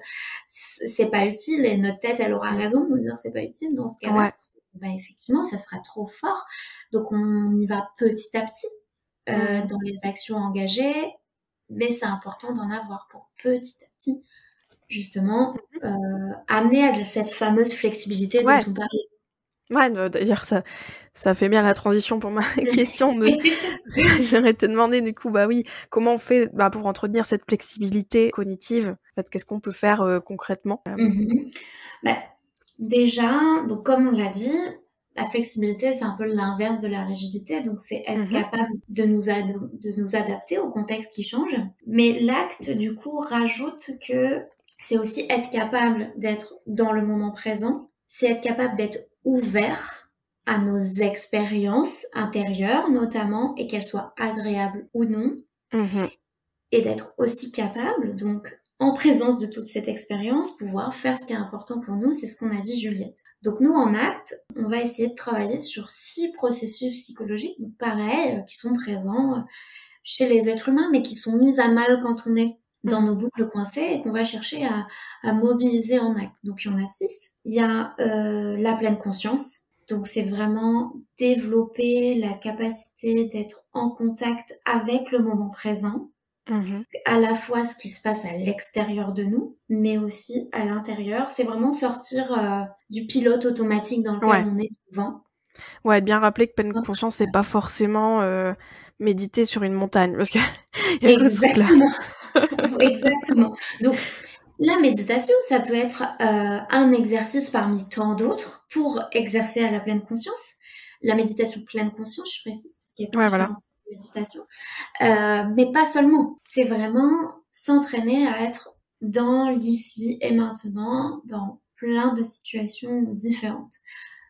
c'est pas utile» et notre tête, elle aura Mmh. raison de nous dire: «C'est pas utile» dans ce cas-là, Ouais. parce que, bah, effectivement, ça sera trop fort. Donc on y va petit à petit, Mmh. dans les actions engagées, mais c'est important d'en avoir pour petit à petit justement, amener à de cette fameuse flexibilité dont Ouais, on parlait. ouais, d'ailleurs ça fait bien la transition pour ma question de j'aimerais te demander du coup, bah, oui, comment on fait, bah, pour entretenir cette flexibilité cognitive? En fait, qu'est-ce qu'on peut faire, concrètement? Mmh. Bah, déjà, donc comme on l'a dit, la flexibilité, c'est un peu l'inverse de la rigidité, donc c'est être Mmh. capable de nous adapter au contexte qui change. Mais l'acte, du coup, rajoute que c'est aussi être capable d'être dans le moment présent, c'est être capable d'être ouvert à nos expériences intérieures, notamment, et qu'elles soient agréables ou non. Mmh. Et d'être aussi capable, donc en présence de toute cette expérience, pouvoir faire ce qui est important pour nous, c'est ce qu'on a dit Juliette. Donc nous, en acte, on va essayer de travailler sur 6 processus psychologiques, donc pareil, qui sont présents chez les êtres humains, mais qui sont mis à mal quand on est dans Mmh. nos boucles coincées et qu'on va chercher à mobiliser en acte. Donc il y en a 6. Il y a la pleine conscience. Donc c'est vraiment développer la capacité d'être en contact avec le moment présent, Mmh. à la fois ce qui se passe à l'extérieur de nous, mais aussi à l'intérieur. C'est vraiment sortir du pilote automatique dans lequel Ouais. on est souvent. Ouais, bien rappeler que pleine Je pense conscience, c'est pas forcément, méditer sur une montagne parce que il y a pas ce truc-là. exactement, exactement. Donc la méditation, ça peut être un exercice parmi tant d'autres pour exercer à la pleine conscience. La méditation pleine conscience, je précise, parce qu'il y a Ouais, voilà. différents types de méditation. Mais pas seulement. C'est vraiment s'entraîner à être dans l'ici et maintenant, dans plein de situations différentes.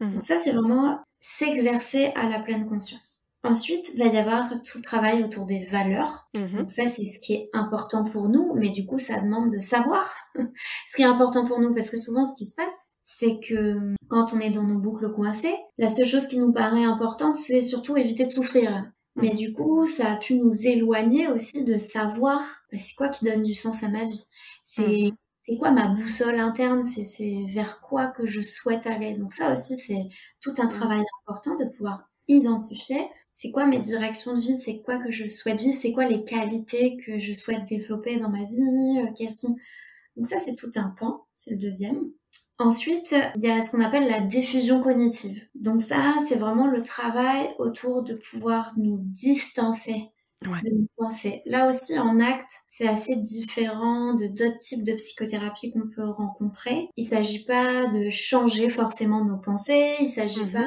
Mmh. Donc ça, c'est vraiment s'exercer à la pleine conscience. Ensuite, il va y avoir tout le travail autour des valeurs. Mmh. Donc ça, c'est ce qui est important pour nous, mais du coup, ça demande de savoir ce qui est important pour nous, parce que souvent, ce qui se passe, c'est que quand on est dans nos boucles coincées, la seule chose qui nous paraît importante, c'est surtout éviter de souffrir. Mais Mmh. du coup, ça a pu nous éloigner aussi de savoir bah, c'est quoi qui donne du sens à ma vie. C'est Mmh. c'est quoi ma boussole interne, c'est vers quoi que je souhaite aller. Donc ça aussi, c'est tout un Mmh. travail important de pouvoir identifier c'est quoi mes directions de vie, c'est quoi que je souhaite vivre, c'est quoi les qualités que je souhaite développer dans ma vie, quelles sont. Donc ça, c'est tout un pan, c'est le deuxième. Ensuite, il y a ce qu'on appelle la diffusion cognitive. Donc ça, c'est vraiment le travail autour de pouvoir nous distancer Ouais. de nos pensées. Là aussi, en acte, c'est assez différent de d'autres types de psychothérapie qu'on peut rencontrer. Il s'agit pas de changer forcément nos pensées, il s'agit pas,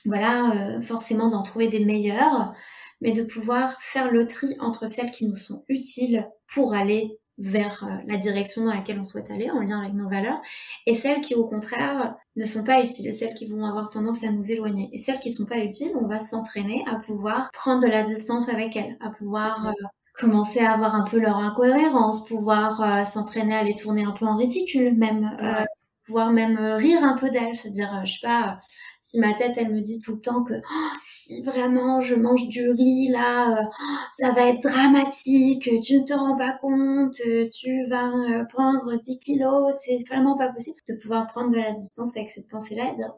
Mmh. voilà, forcément d'en trouver des meilleures, mais de pouvoir faire le tri entre celles qui nous sont utiles pour aller vers la direction dans laquelle on souhaite aller, en lien avec nos valeurs, et celles qui, au contraire, ne sont pas utiles, celles qui vont avoir tendance à nous éloigner. Et celles qui sont pas utiles, on va s'entraîner à pouvoir prendre de la distance avec elles, à pouvoir Mmh. commencer à avoir un peu leur incohérence, pouvoir s'entraîner à les tourner un peu en ridicule, même Ouais. pouvoir même rire un peu d'elles, se dire, je sais pas, si ma tête elle me dit tout le temps que si vraiment je mange du riz là, ça va être dramatique, tu ne te rends pas compte, tu vas prendre 10 kilos, c'est vraiment pas possible de pouvoir prendre de la distance avec cette pensée-là et dire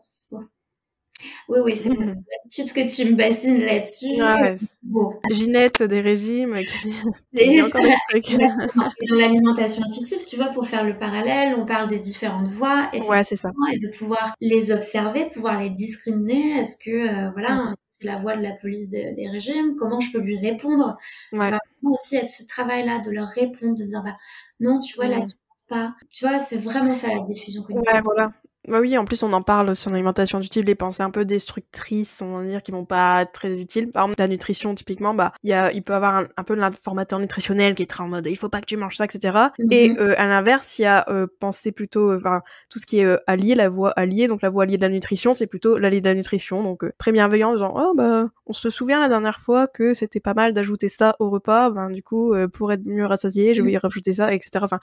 Oui, oui, c'est bon. L'habitude que tu me bassines là-dessus, Ouais, bon. Ginette des régimes qui dit C'est encore ça, des trucs. exactement. Et dans l'alimentation intuitive, tu vois, pour faire le parallèle, on parle des différentes voies, Ouais, c'est ça. effectivement, et de pouvoir les observer, pouvoir les discriminer. Est-ce que, voilà, Mmh. c'est la voie de la police des régimes? Comment je peux lui répondre? Ça Ouais. va vraiment aussi être ce travail-là de leur répondre, de dire: «Bah, non, tu vois, là, Mmh. tu penses pas». Tu vois, c'est vraiment ça la diffusion Ouais, cognitive. voilà. Bah, oui, en plus, on en parle aussi en alimentation intuitive, les pensées un peu destructrices, on va dire, qui vont pas être très utiles. Par exemple, la nutrition, typiquement, bah, il peut avoir un peu l'informateur nutritionnel qui est très en mode: «Il faut pas que tu manges ça», et cetera. Et Mmh. à l'inverse, il y a, pensée plutôt, enfin, tout ce qui est, allié, la voie alliée, donc la voie alliée de la nutrition, c'est plutôt l'allié de la nutrition, donc très bienveillant, genre: «Oh bah, on se souvient la dernière fois que c'était pas mal d'ajouter ça au repas, ben, du coup, pour être mieux rassasié, je vais y rajouter ça», et cetera. Enfin,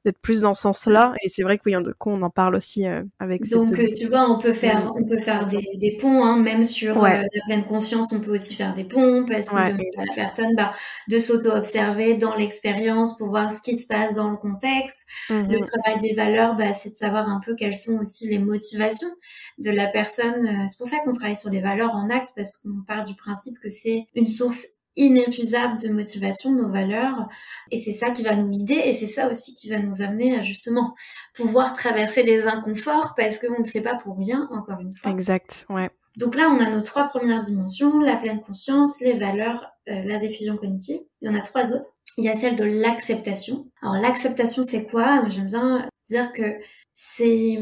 d'être plus dans ce sens-là, et c'est vrai que oui, du coup, on en parle aussi, avec cette Donc, tu vois, on peut faire d'alimentation. des ponts, hein, même sur, Ouais, la pleine conscience, on peut aussi faire des ponts parce qu'on ouais, demande à la exact. personne, bah, de s'auto-observer dans l'expérience pour voir ce qui se passe dans le contexte. Mmh Le mh. travail des valeurs, bah, c'est de savoir un peu quelles sont aussi les motivations de la personne, c'est pour ça qu'on travaille sur les valeurs en acte parce qu'on part du principe que c'est une source inépuisable de motivation, nos valeurs, et c'est ça qui va nous guider et c'est ça aussi qui va nous amener à justement pouvoir traverser les inconforts parce qu'on ne le fait pas pour rien, encore une fois. Exact, ouais. Donc là, on a nos 3 premières dimensions, la pleine conscience, les valeurs, la diffusion cognitive. Il y en a 3 autres. Il y a celle de l'acceptation. Alors l'acceptation, c'est quoi? J'aime bien dire que c'est,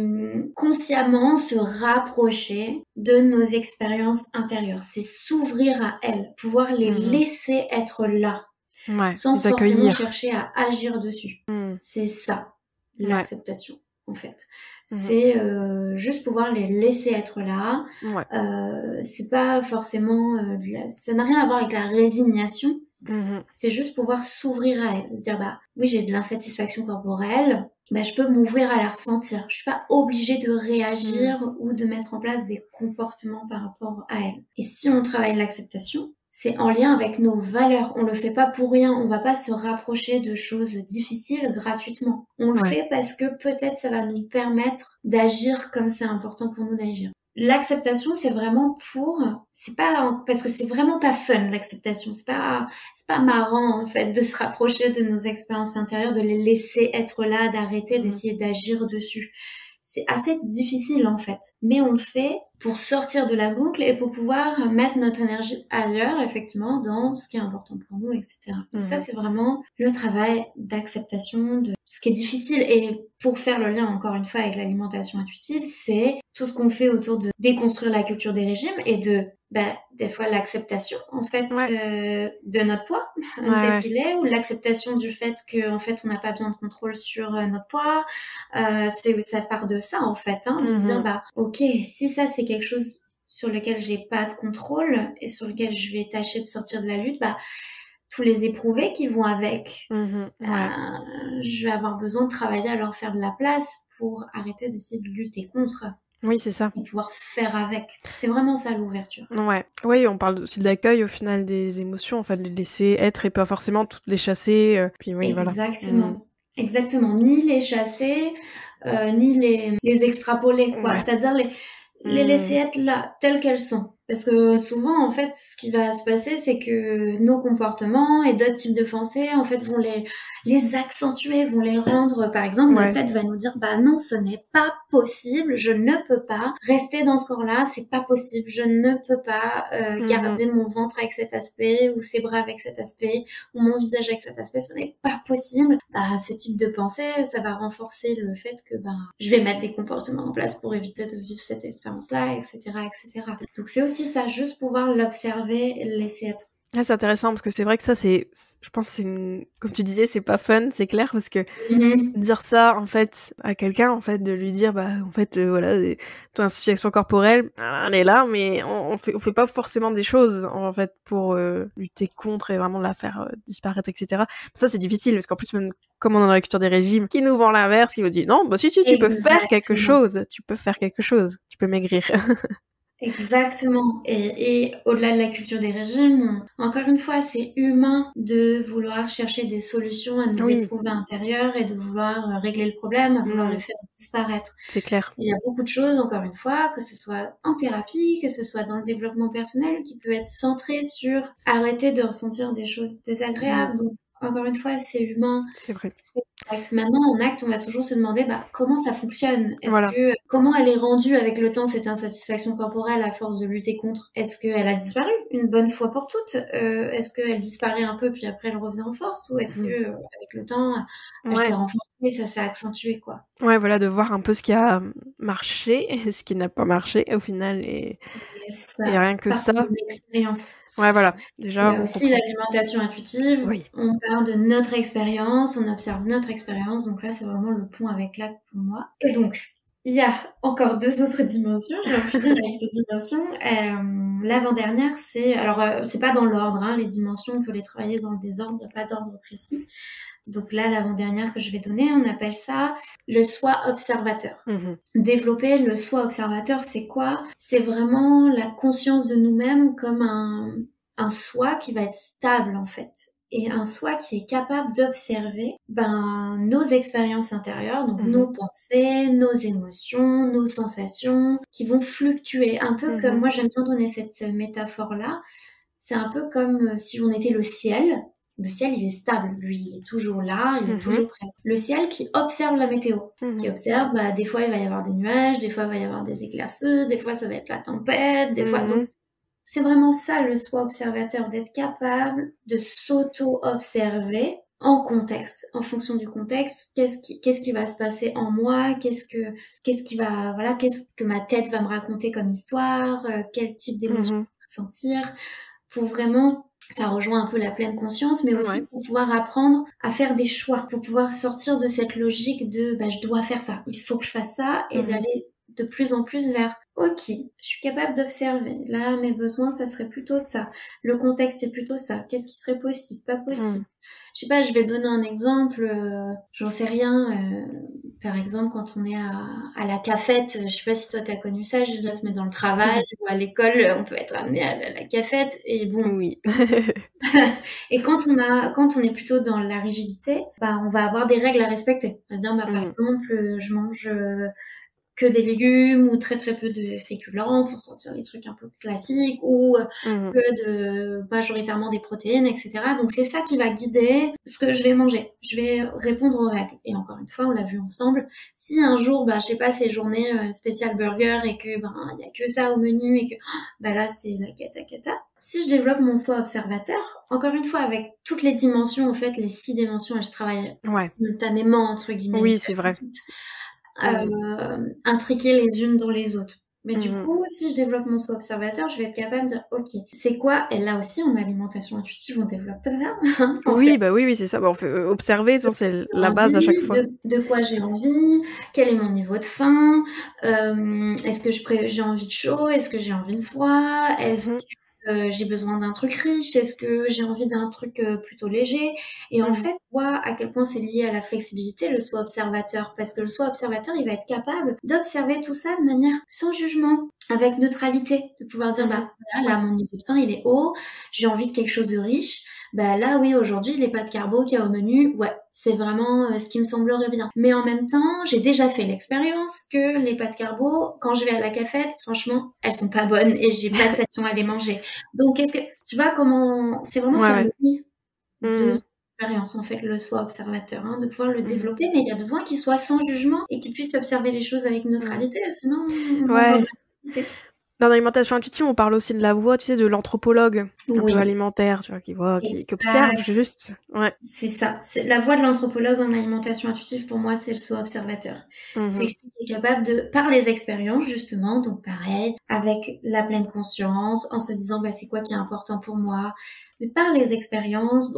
consciemment se rapprocher de nos expériences intérieures. C'est s'ouvrir à elles, pouvoir les Mmh mh. laisser être là, Ouais, sans les forcément accueillir. chercher à agir dessus. Mmh. C'est ça, Ouais. l'acceptation, en fait. Mmh mh. C'est, juste pouvoir les laisser être là. Ouais. C'est pas forcément, de la ça n'a rien à voir avec la résignation, Mmh mh. c'est juste pouvoir s'ouvrir à elle. Se dire: «Bah, oui, j'ai de l'insatisfaction corporelle, bah, je peux m'ouvrir à la ressentir. Je suis pas obligée de Mmh. réagir ou de mettre en place des comportements par rapport à elle». Et si on travaille l'acceptation, c'est en lien avec nos valeurs. On le fait pas pour rien. On va pas se rapprocher de choses difficiles gratuitement. On le Ouais. fait parce que peut-être ça va nous permettre d'agir comme c'est important pour nous d'agir. L'acceptation, c'est vraiment pour, c'est pas, parce que c'est vraiment pas fun, l'acceptation. C'est pas marrant, en fait, de se rapprocher de nos expériences intérieures, de les laisser être là, d'arrêter Mmh mh. d'essayer d'agir dessus. C'est assez difficile, en fait. Mais on le fait pour sortir de la boucle et pour pouvoir mettre notre énergie ailleurs, effectivement, dans ce qui est important pour nous, etc. Donc Mmh ça, mh. c'est vraiment le travail d'acceptation de ce qui est difficile. Et pour faire le lien, encore une fois, avec l'alimentation intuitive, c'est tout ce qu'on fait autour de déconstruire la culture des régimes et de, bah, des fois, l'acceptation, en fait, Ouais. de notre poids Ouais, tel ouais. qu'il est, ou l'acceptation du fait qu'en fait, on n'a pas besoin de contrôle sur notre poids. Ça part de ça, en fait, hein, de se Mmh dire, mh. bah, ok, si ça, c'est quelque chose sur lequel j'ai pas de contrôle et sur lequel je vais tâcher de sortir de la lutte, bah, tous les éprouvés qui vont avec, Mmh mh. Ouais. bah, je vais avoir besoin de travailler à leur faire de la place pour arrêter d'essayer de lutter contre Oui, c'est ça. et pouvoir faire avec. C'est vraiment ça l'ouverture. Ouais. Oui, on parle aussi de l'accueil au final des émotions, enfin de les laisser être et pas forcément toutes les chasser, puis oui, voilà. Mmh. Exactement. Exactement. Ni les chasser, ni les extrapoler, quoi. Ouais. C'est-à-dire les laisser Mmh. être là, telles qu'elles sont. Parce que souvent, en fait, ce qui va se passer, c'est que nos comportements et d'autres types de pensées, en fait, vont les accentuer, vont les rendre, par exemple, notre Ouais. tête va nous dire, bah non, ce n'est pas possible, je ne peux pas rester dans ce corps-là, c'est pas possible, je ne peux pas Mmh mh. garder mon ventre avec cet aspect, ou ses bras avec cet aspect, ou mon visage avec cet aspect, ce n'est pas possible. Bah, ce type de pensée, ça va renforcer le fait que, bah, je vais mettre des comportements en place pour éviter de vivre cette expérience-là, etc., etc. Donc c'est aussi ça, juste pouvoir l'observer et le laisser être. Ah, c'est intéressant parce que c'est vrai que ça, je pense, c'est une comme tu disais, c'est pas fun, c'est clair, parce que Mhm. dire ça, en fait, à quelqu'un, en fait, de lui dire: «Bah, en fait, voilà, ton association corporelle, elle est là, mais on fait pas forcément des choses, en fait, pour, lutter contre et vraiment la faire, disparaître, et cetera». Ça, c'est difficile parce qu'en plus, même comme on est dans la culture des régimes, qui nous vend l'inverse, qui nous dit: «Non, bah si, tu peux faire quelque Exactement. chose, tu peux faire quelque chose, tu peux maigrir». Exactement et au-delà de la culture des régimes, encore une fois, c'est humain de vouloir chercher des solutions à nos Oui, épreuves intérieures et de vouloir, régler le problème, à vouloir le mmh, faire disparaître. c'est clair. Il y a beaucoup de choses, encore une fois, que ce soit en thérapie, que ce soit dans le développement personnel, qui peut être centré sur arrêter de ressentir des choses Mmh, désagréables. Donc, encore une fois, c'est humain, c'est vrai. c'est correct. Maintenant, en acte, on va toujours se demander, bah, comment ça fonctionne? Voilà. Comment elle est rendue avec le temps, cette insatisfaction corporelle à force de lutter contre? Est-ce qu'elle a disparu une bonne fois pour toutes? Est-ce qu'elle disparaît un peu puis après elle revient en force? Ou est-ce que, Mmh. avec le temps, elle s'est Ouais. renforcée, ça s'est accentué, quoi? Ouais, voilà, de voir un peu ce qui a, marché et ce qui n'a pas marché au final Et et ça, rien que partie ça, de l'expérience. ouais, voilà, Il déjà y a on aussi comprend. l'alimentation intuitive. Oui. On part de notre expérience, on observe notre expérience, donc là, c'est vraiment le pont avec l'acte pour moi. Et donc, il y a encore 2 autres dimensions, je vais en finir avec les dimensions. L'avant-dernière, c'est pas dans l'ordre, hein, les dimensions, on peut les travailler dans le désordre, il y a pas d'ordre précis. Donc là, l'avant-dernière que je vais donner, on appelle ça le soi observateur. Mmh mh. Développer le soi observateur, c'est quoi? C'est vraiment la conscience de nous-mêmes comme un soi qui va être stable en fait. Et un soi qui est capable d'observer nos expériences intérieures, donc Mmh mh. nos pensées, nos émotions, nos sensations, qui vont fluctuer. Un peu Mmh comme, mh. moi j'aime bien donner cette métaphore-là, c'est un peu comme si on était le ciel. Le ciel, il est stable, lui, il est toujours là, il est Mmh mh. toujours présent. Le ciel qui observe la météo, Mmh qui mh. observe, des fois il va y avoir des nuages, des fois il va y avoir des éclaircies, des fois ça va être la tempête, des fois. Mmh Donc mh. c'est vraiment ça le soi observateur, d'être capable de s'auto-observer en contexte, en fonction du contexte. Qu'est-ce qui va se passer en moi? Qu'est-ce qui va, voilà, qu'est-ce que ma tête va me raconter comme histoire? Quel type Mmh d'émotion mh. je vais ressentir? Pour vraiment, ça rejoint un peu la pleine conscience, mais aussi Ouais. pour pouvoir apprendre à faire des choix, pour pouvoir sortir de cette logique de je dois faire ça, il faut que je fasse ça, et Mmh mh. d'aller de plus en plus vers ok, je suis capable d'observer. Là, mes besoins, ça serait plutôt ça. Le contexte, c'est plutôt ça. Qu'est-ce qui serait possible? Pas Mmh. possible. Je sais pas, je vais donner un exemple, j'en sais rien. Par exemple, quand on est à la cafette, je sais pas si toi t'as connu ça, Juliette, mais dans le travail ou à l'école, on peut être amené à la cafette et bon. Oui. Et quand on est plutôt dans la rigidité, on va avoir des règles à respecter. On va se dire, par Mmh. exemple, je mange que des légumes ou très très peu de féculents pour sentir les trucs un peu classiques ou Mmh mh. que de majoritairement des protéines, etc. Donc c'est ça qui va guider ce que je vais manger. Je vais répondre aux règles. Et encore une fois, on l'a vu ensemble. Si un jour, je sais pas, c'est journée spéciale burger et que il y a que ça au menu et que là c'est la cata. Si je développe mon soi observateur, encore une fois avec toutes les dimensions, en fait les 6 dimensions, et je travaille Ouais. simultanément entre guillemets les Oui, c'est 4 vrai. ou toutes Mmh. intriquées les unes dans les autres. Mais du Mmh mh. coup, si je développe mon soi observateur, je vais être capable de dire ok, c'est quoi? Et là aussi en alimentation intuitive, on développe ça en fait. Oui, bah, oui, oui, c'est ça. Bah, on fait, observer, de toute façon, c'est la base à chaque Envie, fois. de quoi j'ai envie, quel est mon niveau de faim, est-ce que j'ai envie de chaud, est-ce que j'ai envie de froid, Mmh est-ce mh. que j'ai besoin d'un truc riche, est-ce que j'ai envie d'un truc plutôt léger. Et en Mmh. fait, vois à quel point c'est lié à la flexibilité, le soi observateur, parce que le soi observateur, il va être capable d'observer tout ça de manière sans jugement, avec neutralité, de pouvoir dire, Mmh mh. voilà, là, Ouais. mon niveau de faim, il est haut, j'ai envie de quelque chose de riche. Là, oui, aujourd'hui, les pâtes carbo qu'il y a au menu, ouais, c'est vraiment ce qui me semblerait bien. Mais en même temps, j'ai déjà fait l'expérience que les pâtes carbo, quand je vais à la cafette, franchement, elles sont pas bonnes et j'ai pas de satisfaction à les manger. Donc, tu vois comment, c'est vraiment Ouais, faire ouais. le lit de Mmh son expérience, en fait, le soi observateur, hein, de pouvoir le Mmh. développer, mais il y a besoin qu'il soit sans jugement et qu'il puisse observer les choses avec Mmh. neutralité, sinon on rentre dans de Ouais. la rigidité. Dans l'alimentation intuitive, on parle aussi de la voix, tu sais, de l'anthropologue, un peu Oui, alimentaire, tu vois, qui voit, qui observe exact. juste. Ouais. C'est ça. C'est la voie de l'anthropologue en alimentation intuitive, pour moi, c'est le soi observateur. Mmh C'est mh. celui qui est capable de, par les expériences, justement, donc pareil, avec la pleine conscience, en se disant, c'est quoi qui est important pour moi, mais par les expériences,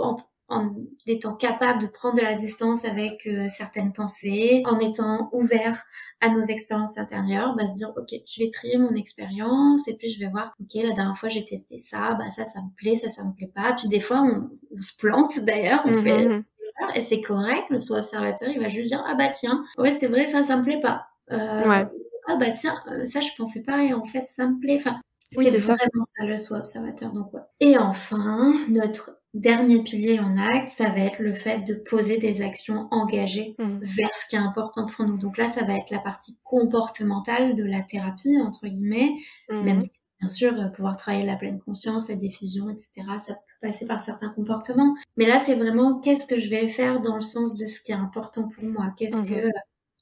en étant capable de prendre de la distance avec certaines pensées, en étant ouvert à nos expériences intérieures, se dire, ok, je vais trier mon expérience et puis je vais voir, ok, la dernière fois j'ai testé ça, ça me plaît, ça me plaît pas. Puis des fois, on se plante d'ailleurs, on Mmh fait mh, mmh. erreur et c'est correct. Le soi observateur, il va juste dire, ah tiens, ouais, c'est vrai, ça me plaît pas. Ouais. «Ah bah tiens, ça je pensais pas et en fait ça me plaît». Enfin, Oui, c'est c'est ça. vraiment ça le soi observateur, donc ouais. Et enfin, notre dernier pilier en acte, ça va être le fait de poser des actions engagées Mmh. vers ce qui est important pour nous. Donc là, ça va être la partie comportementale de la «thérapie» entre guillemets, même Mmh. si bien sûr, pouvoir travailler la pleine conscience, la diffusion et cetera, ça peut passer par certains comportements. Mais là, c'est vraiment qu'est-ce que je vais faire dans le sens de ce qui est important pour moi? Qu'est-ce Mmh. que,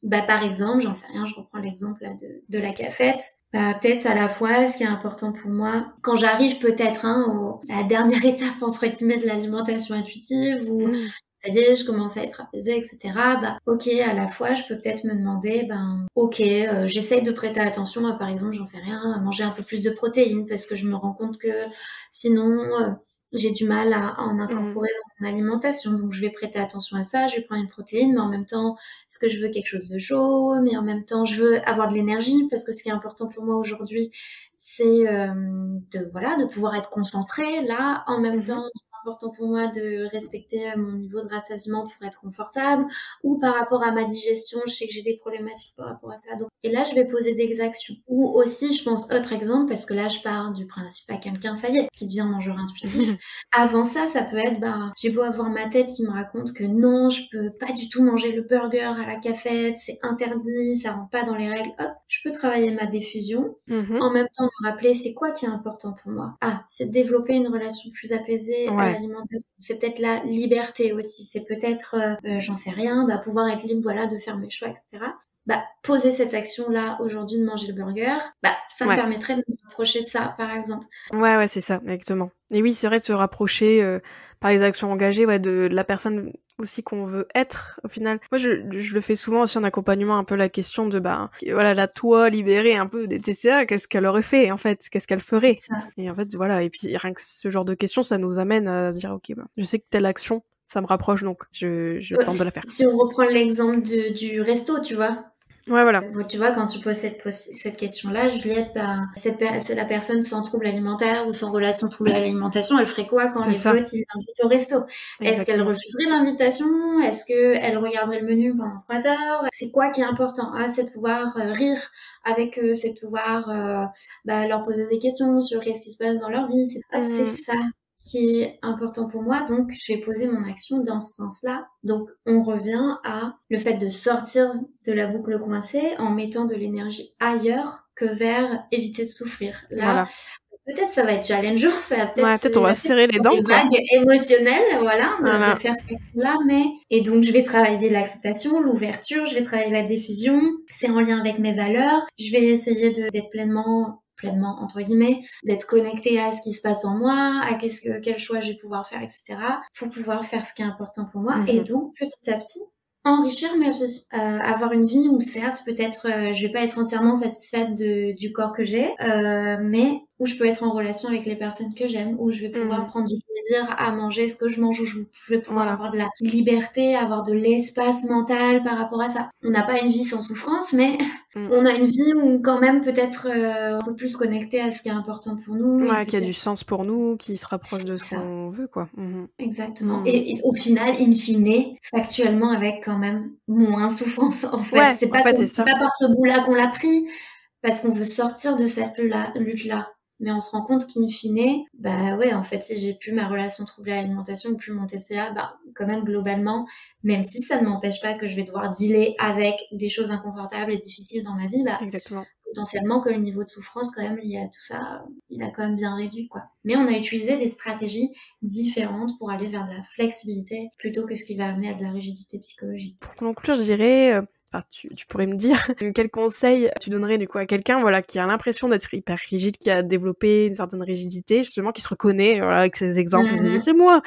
bah, par exemple, j'en sais rien, je reprends l'exemple là de la cafette. Bah, peut-être à la fois ce qui est important pour moi, quand j'arrive peut-être à la dernière étape entre guillemets de l'alimentation intuitive ou Mmh. ça y est, je commence à être apaisée, etc. Bah, ok, à la fois, je peux peut-être me demander, ben, ok, j'essaye de prêter attention à, par exemple, j'en sais rien, à manger un peu plus de protéines parce que je me rends compte que sinon, j'ai du mal à en Mmh. incorporer dans mon alimentation. Donc, je vais prêter attention à ça, je vais prendre une protéine, mais en même temps, est-ce que je veux quelque chose de chaud? Mais en même temps, je veux avoir de l'énergie parce que ce qui est important pour moi aujourd'hui, c'est voilà, de pouvoir être concentrée. Là, en même Mmh. temps, c'est important pour moi de respecter mon niveau de rassasiement pour être confortable. Ou par rapport à ma digestion, je sais que j'ai des problématiques par rapport à ça. Donc, et là, je vais poser des actions. Ou aussi, je pense, autre exemple, parce que là, je pars du principe à quelqu'un, ça y est, qui devient mangeur intuitif. Avant ça, ça peut être, bah, j'ai beau avoir ma tête qui me raconte que non, je peux pas du tout manger le burger à la cafette, c'est interdit, ça rentre pas dans les règles. Hop, je peux travailler ma diffusion. Mmh. En même temps, me rappeler c'est quoi qui est important pour moi. Ah, c'est de développer une relation plus apaisée à Ouais. l'alimentation. C'est peut-être la liberté aussi. C'est peut-être, j'en sais rien, bah, pouvoir être libre, voilà, de faire mes choix, etc. Bah, poser cette action-là aujourd'hui de manger le burger, bah, ça me Ouais. permettrait de me rapprocher de ça, par exemple. Ouais, ouais, c'est ça, exactement. Et oui, c'est vrai de se rapprocher, par les actions engagées, ouais, de la personne aussi qu'on veut être, au final. Moi, je le fais souvent aussi en accompagnement, un peu la question de, bah, voilà, la toi libérée un peu des TCA, qu'est-ce qu'elle aurait fait, en fait? Qu'est-ce qu'elle C'est ferait? ça. Et en fait, voilà, et puis rien que ce genre de questions, ça nous amène à se dire: «OK, bah, je sais que telle action, ça me rapproche, donc je tente de la faire». Si on reprend l'exemple du resto, tu vois. Ouais, voilà. Tu vois, quand tu poses cette question-là, Juliette, bah, c'est la personne sans trouble alimentaire ou sans relation trouble à l'alimentation, elle ferait quoi quand C'est les ça, potes, ils l'invitent au resto? Est-ce qu'elle exactement. refuserait l'invitation? Est-ce qu'elle regarderait le menu pendant 3 heures? C'est quoi qui est important? Ah, c'est de pouvoir rire avec eux, c'est de pouvoir bah, leur poser des questions sur qu'est-ce qui se passe dans leur vie. Hop, c'est Mmh. ça qui est important pour moi, donc je vais poser mon action dans ce sens-là. Donc on revient à le fait de sortir de la boucle coincée en mettant de l'énergie ailleurs que vers éviter de souffrir. Là, Voilà. peut-être ça va être challengeant, ça va Ouais, peut-être peut-être on va se serrer les avoir dents, des quoi. vagues émotionnelles, voilà, de Voilà. faire cette action-là, mais et donc je vais travailler l'acceptation, l'ouverture, je vais travailler la diffusion, c'est en lien avec mes valeurs, je vais essayer d'être pleinement entre guillemets, d'être connectée à ce qui se passe en moi, à quel choix je vais pouvoir faire, etc. pour pouvoir faire ce qui est important pour moi. Et Mmh. donc, petit à petit, enrichir ma vie. Avoir une vie où certes, peut-être, je vais pas être entièrement satisfaite du corps que j'ai, mais où je peux être en relation avec les personnes que j'aime, où je vais pouvoir Mmh. prendre du plaisir à manger ce que je mange, où je vais pouvoir Voilà. avoir de la liberté, avoir de l'espace mental par rapport à ça. On n'a pas une vie sans souffrance, mais Mmh. on a une vie où quand même peut-être un peu plus connecté à ce qui est important pour nous et Ouais, qui a du peut-être sens pour nous, qui se rapproche de ce ça. qu'on veut, quoi. Mmh. Exactement. Mmh. Et au final, in fine, factuellement, avec quand même moins souffrance, en fait. Ouais, en fait, c'est C'est ça. pas par ce bout-là qu'on l'a pris, parce qu'on veut sortir de cette lutte-là. Mais on se rend compte qu'in fine, bah ouais, en fait, si j'ai plus ma relation troublée à l'alimentation, plus mon TCA, bah, quand même, globalement, même si ça ne m'empêche pas que je vais devoir dealer avec des choses inconfortables et difficiles dans ma vie, bah, Exactement. potentiellement que le niveau de souffrance quand même lié à tout ça, il a quand même bien réduit, quoi. Mais on a utilisé des stratégies différentes pour aller vers de la flexibilité plutôt que ce qui va amener à de la rigidité psychologique. Pour conclure, je dirais, enfin, tu pourrais me dire quel conseil tu donnerais du coup à quelqu'un, voilà, qui a l'impression d'être hyper rigide, qui a développé une certaine rigidité, justement, qui se reconnaît, voilà, avec ses exemples, et se dit: Mmh. «C'est moi!»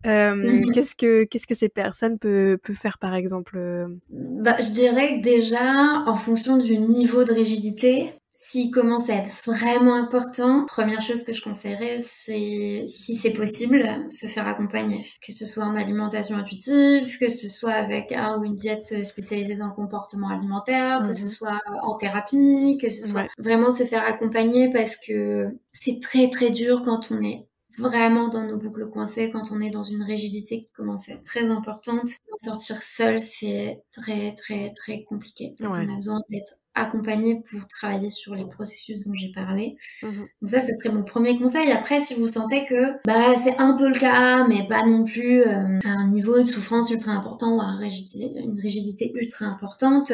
Mmh. Qu'est-ce que ces personnes peut faire, par exemple, Bah, je dirais que déjà, en fonction du niveau de rigidité, s'il commence à être vraiment important, première chose que je conseillerais, c'est, si c'est possible, se faire accompagner. Que ce soit en alimentation intuitive, que ce soit avec un ou une diète spécialisée dans le comportement alimentaire, que ce Mmh. soit en thérapie, que ce soit Ouais, vraiment se faire accompagner parce que c'est très très dur quand on est vraiment dans nos boucles coincées, quand on est dans une rigidité qui commence à être très importante. D'en sortir seul, c'est très, très, très compliqué. Donc, on ouais. a besoin d'être accompagner pour travailler sur les processus dont j'ai parlé. Mmh. Donc ça serait mon premier conseil. Après, si vous sentez que c'est un peu le cas, mais pas non plus à un niveau de souffrance ultra important ou à une rigidité ultra importante,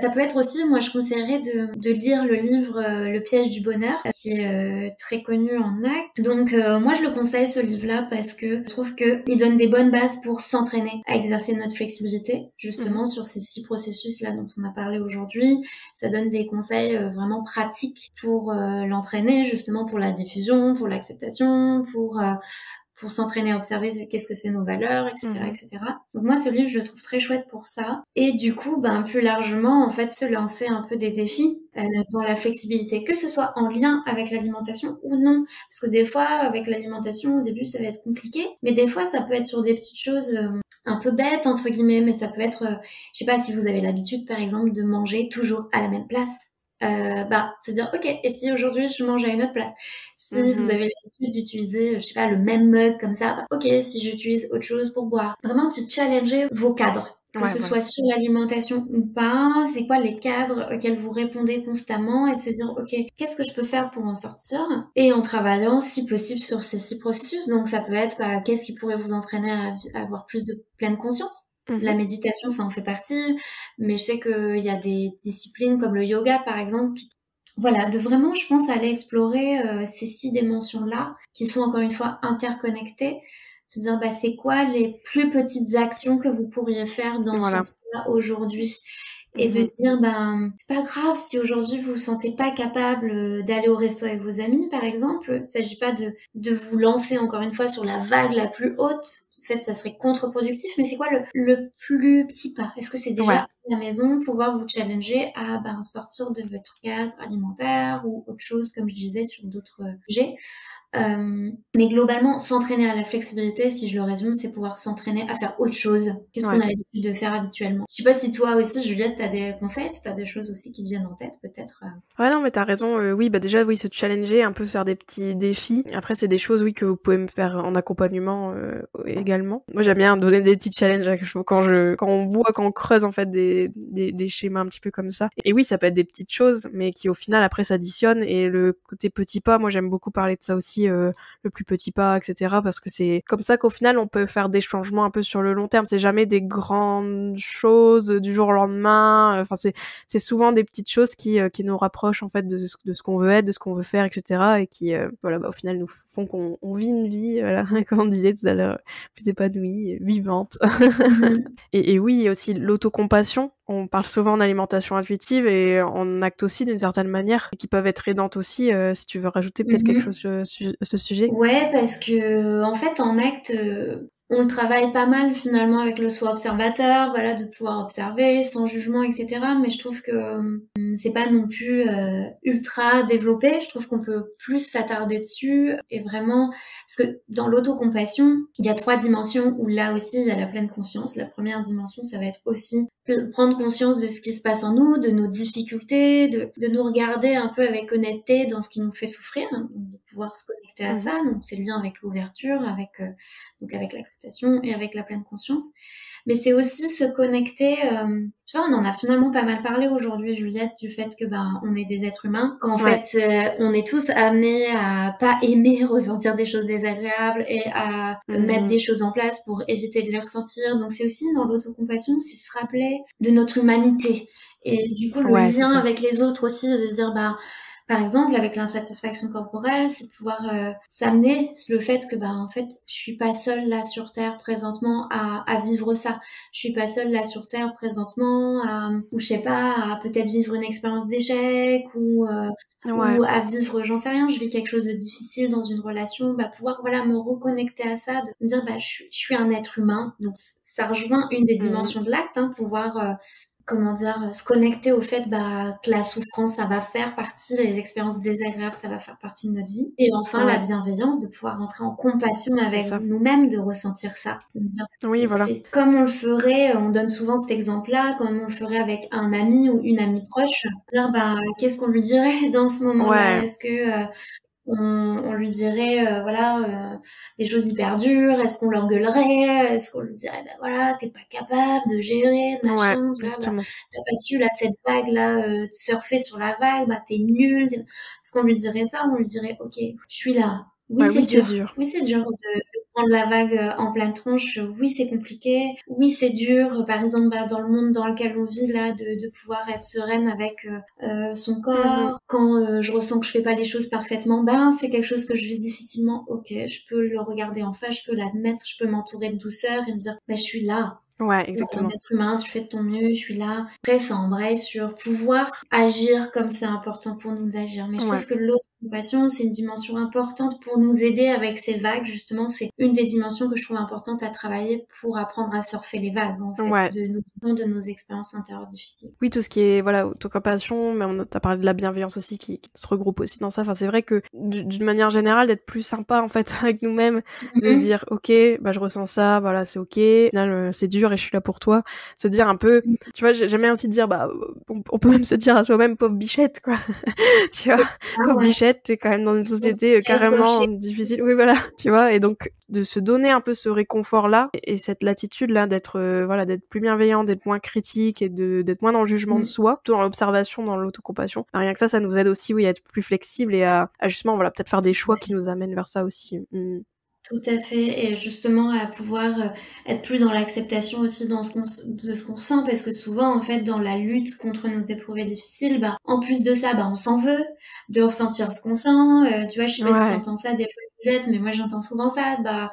ça peut être aussi, moi je conseillerais de lire le livre Le piège du bonheur, qui est très connu en acte. Donc moi je le conseille ce livre-là parce que je trouve qu'il donne des bonnes bases pour s'entraîner à exercer notre flexibilité, justement sur ces 6 processus-là dont on a parlé aujourd'hui. Ça donne des conseils vraiment pratiques pour l'entraîner, justement pour la diffusion, pour l'acceptation, pour s'entraîner à observer qu'est-ce que c'est nos valeurs, etc., Mmh. etc. Donc moi, ce livre, je le trouve très chouette pour ça. Et du coup, plus largement, en fait, se lancer un peu des défis dans la flexibilité, que ce soit en lien avec l'alimentation ou non. Parce que des fois, avec l'alimentation, au début, ça va être compliqué. Mais des fois, ça peut être sur des petites choses un peu bêtes, entre guillemets. Mais ça peut être, je sais pas, si vous avez l'habitude, par exemple, de manger toujours à la même place. Se dire, ok, et si aujourd'hui je mange à une autre place? Si vous Mmh. avez l'habitude d'utiliser, je sais pas, le même mug comme ça, ok, si j'utilise autre chose pour boire. Vraiment de challenger vos cadres. Que Ouais, ce voilà. soit sur l'alimentation ou pas, c'est quoi les cadres auxquels vous répondez constamment et de se dire, ok, qu'est-ce que je peux faire pour en sortir? Et en travaillant, si possible, sur ces 6 processus. Donc ça peut être, qu'est-ce qui pourrait vous entraîner à avoir plus de pleine conscience? La Mmh. méditation, ça en fait partie, mais je sais qu'il y a des disciplines comme le yoga, par exemple, voilà, de vraiment, je pense, aller explorer ces 6 dimensions-là, qui sont encore une fois interconnectées. Se dire, c'est quoi les plus petites actions que vous pourriez faire dans ce Voilà. sens-là aujourd'hui? Et de Mmh. se dire, c'est pas grave si aujourd'hui vous vous sentez pas capable d'aller au resto avec vos amis, par exemple. Il s'agit pas de vous lancer encore une fois sur la vague la plus haute. En fait, ça serait contre-productif, mais c'est quoi le plus petit pas? Est-ce que c'est déjà Ouais. à la maison, pouvoir vous challenger à sortir de votre cadre alimentaire ou autre chose, comme je disais, sur d'autres sujets. Mais globalement, s'entraîner à la flexibilité, si je le résume, c'est pouvoir s'entraîner à faire autre chose. Qu'est-ce qu'on Ouais. a l'habitude de faire habituellement? Je sais pas si toi aussi, Juliette, t'as des conseils, si t'as des choses aussi qui te viennent en tête, peut-être. Ouais, non, mais t'as raison. Oui, déjà, oui, se challenger, un peu se faire des petits défis. Après, c'est des choses, oui, que vous pouvez me faire en accompagnement également. Moi, j'aime bien donner des petits challenges quand on creuse en fait des schémas un petit peu comme ça. Et oui, ça peut être des petites choses, mais qui au final après s'additionnent. Et le côté petit pas, moi, j'aime beaucoup parler de ça aussi, le plus petit pas, etc. Parce que c'est comme ça qu'au final, on peut faire des changements un peu sur le long terme. C'est jamais des grandes choses du jour au lendemain. Enfin, c'est souvent des petites choses qui nous rapprochent en fait de ce qu'on veut être, de ce qu'on veut faire, etc. Et qui au final nous font qu'on vit une vie, voilà, comme on disait tout à l'heure, plus épanouie, vivante. Mhm. Et oui, il y a aussi l'autocompassion. On parle souvent en alimentation intuitive et en acte aussi d'une certaine manière, qui peuvent être aidantes aussi, si tu veux rajouter peut-être quelque chose Mhm. sur ce sujet. Ouais, parce que en fait, en acte, on travaille pas mal finalement avec le soi observateur, voilà, de pouvoir observer sans jugement, etc. Mais je trouve que c'est pas non plus ultra développé. Je trouve qu'on peut plus s'attarder dessus et vraiment, parce que dans l'autocompassion, il y a 3 dimensions où là aussi il y a la pleine conscience. La première dimension, ça va être aussi prendre conscience de ce qui se passe en nous, de nos difficultés, de nous regarder un peu avec honnêteté dans ce qui nous fait souffrir, hein, de pouvoir se connecter à Mhm. ça. Donc c'est le lien avec l'ouverture, donc avec l'acceptation et avec la pleine conscience. Mais c'est aussi se connecter. Tu vois, on en a finalement pas mal parlé aujourd'hui, Juliette, du fait que on est des êtres humains, qu'en Ouais. fait on est tous amenés à pas aimer ressentir des choses désagréables et à mettre Mhm. des choses en place pour éviter de les ressentir. Donc c'est aussi dans l'autocompassion, c'est se rappeler de notre humanité et du coup le Ouais, c'est lien ça. avec les autres aussi, de se dire par exemple, avec l'insatisfaction corporelle, c'est pouvoir s'amener le fait que en fait, je suis pas seule là sur Terre présentement à vivre ça. Je suis pas seule là sur Terre présentement ou je sais pas, à peut-être vivre une expérience d'échec Ouais. ou à vivre, j'en sais rien, je vis quelque chose de difficile dans une relation, pouvoir voilà me reconnecter à ça, de me dire je suis un être humain. Donc ça rejoint une des Mhm. dimensions de l'acte, hein, pouvoir comment dire, se connecter au fait que la souffrance, ça va faire partie, les expériences désagréables, ça va faire partie de notre vie. Et enfin, la Ouais, bienveillance, de pouvoir entrer en compassion c'est avec ça. nous-mêmes, de ressentir ça. De me dire, Oui, voilà. c'est comme on le ferait, on donne souvent cet exemple-là, comme on le ferait avec un ami ou une amie proche. Dire, qu'est-ce qu'on lui dirait dans ce moment-là? Ouais. Est-ce que on lui dirait des choses hyper dures, est-ce qu'on l'engueulerait, est-ce qu'on lui dirait bah voilà, t'es pas capable de gérer, de Ouais, machin, tu vois, bah exactement. t'as pas su là cette vague là surfer sur la vague, bah t'es nul. Est-ce qu'on lui dirait ça? On lui dirait OK, je suis là. Oui, Ouais, c'est oui, c'est dur. dur. Oui, c'est dur de prendre la vague en pleine tronche. Oui, c'est compliqué. Oui, c'est dur. Par exemple, bah, dans le monde dans lequel on vit là, de pouvoir être sereine avec son Mmh. corps. Quand je ressens que je fais pas les choses parfaitement, ben c'est quelque chose que je vis difficilement. Ok, je peux le regarder en face, je peux l'admettre, je peux m'entourer de douceur et me dire, bah, je suis là. Ouais, T'es un exactement. être humain, tu fais de ton mieux, je suis là. Après, ça embraye sur pouvoir agir comme c'est important pour nous d'agir. Mais je Ouais. trouve que l'autocompassion, c'est une dimension importante pour nous aider avec ces vagues. Justement, c'est une des dimensions que je trouve importante à travailler pour apprendre à surfer les vagues, en fait, Ouais. de nos expériences intérieures difficiles. Oui, tout ce qui est, voilà, autocompassion, mais tu parlé de la bienveillance aussi qui se regroupe aussi dans ça. Enfin, c'est vrai que d'une manière générale, d'être plus sympa, en fait, avec nous-mêmes, de se Mhm. dire: «OK, bah, je ressens ça, voilà, c'est OK. Au final, c'est dur et je suis là pour toi». Se dire un peu, tu vois, j'aime bien aussi dire, bah, on peut même se dire à soi-même: «Pauvre bichette», quoi. Tu vois? C'est ça, Pauvre ouais. bichette, tu quand même dans une Pauvre société, bichette, pauvre carrément chien. difficile. Oui, voilà, tu vois? Et donc de se donner un peu ce réconfort-là et cette latitude-là d'être, voilà, d'être plus bienveillant, d'être moins critique et d'être moins dans le jugement de Mm. soi, plutôt dans l'observation, dans l'autocompassion. Bah, rien que ça nous aide aussi, oui, à être plus flexible et à justement, voilà, peut-être faire des choix qui nous amènent vers ça aussi. Mmh. Tout à fait, et justement à pouvoir être plus dans l'acceptation aussi de ce qu'on ressent, parce que souvent en fait dans la lutte contre nos éprouvés difficiles, bah en plus de ça, bah on s'en veut de ressentir ce qu'on sent. Tu vois, je sais pas si Ouais. t'entends ça des fois Juliette, mais moi j'entends souvent ça. Bah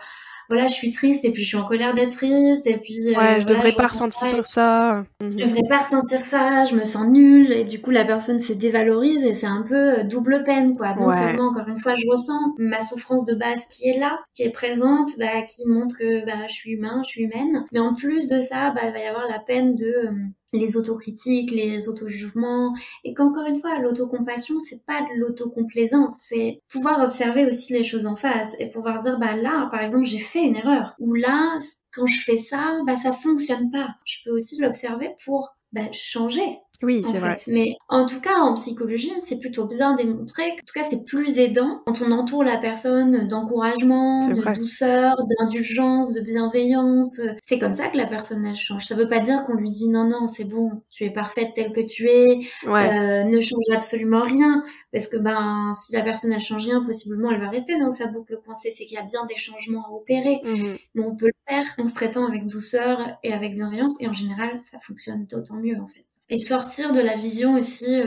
voilà, je suis triste et puis je suis en colère d'être triste et puis Ouais, je voilà, devrais je pas ressens ça. ressentir ça. Je devrais pas ressentir ça, je me sens nulle, et du coup la personne se dévalorise et c'est un peu double peine, quoi. Non Ouais. seulement encore une fois je ressens ma souffrance de base qui est là, qui est présente, bah, qui montre que bah, je suis humain, je suis humaine, mais en plus de ça, bah, il va y avoir la peine de les autocritiques, les auto-jugements, et qu'encore une fois l'autocompassion c'est pas de l'autocomplaisance, c'est pouvoir observer aussi les choses en face et pouvoir dire bah là par exemple j'ai fait une erreur, ou là quand je fais ça, bah ça fonctionne pas. Je peux aussi l'observer pour changer, Oui, en c'est vrai. fait. Mais en tout cas, en psychologie, c'est plutôt bien démontré qu'en tout cas, c'est plus aidant quand on entoure la personne d'encouragement, C'est de vrai. douceur, d'indulgence, de bienveillance. C'est comme ça que la personne, elle change. Ça veut pas dire qu'on lui dit non, non, c'est bon, tu es parfaite telle que tu es, Ouais. ne change absolument rien. Parce que ben, si la personne, elle change rien, possiblement, elle va rester dans sa boucle coincée. C'est qu'il y a bien des changements à opérer. Mmh. Mais on peut le faire en se traitant avec douceur et avec bienveillance. Et en général, ça fonctionne d'autant mieux, en fait. Et sortir de la vision aussi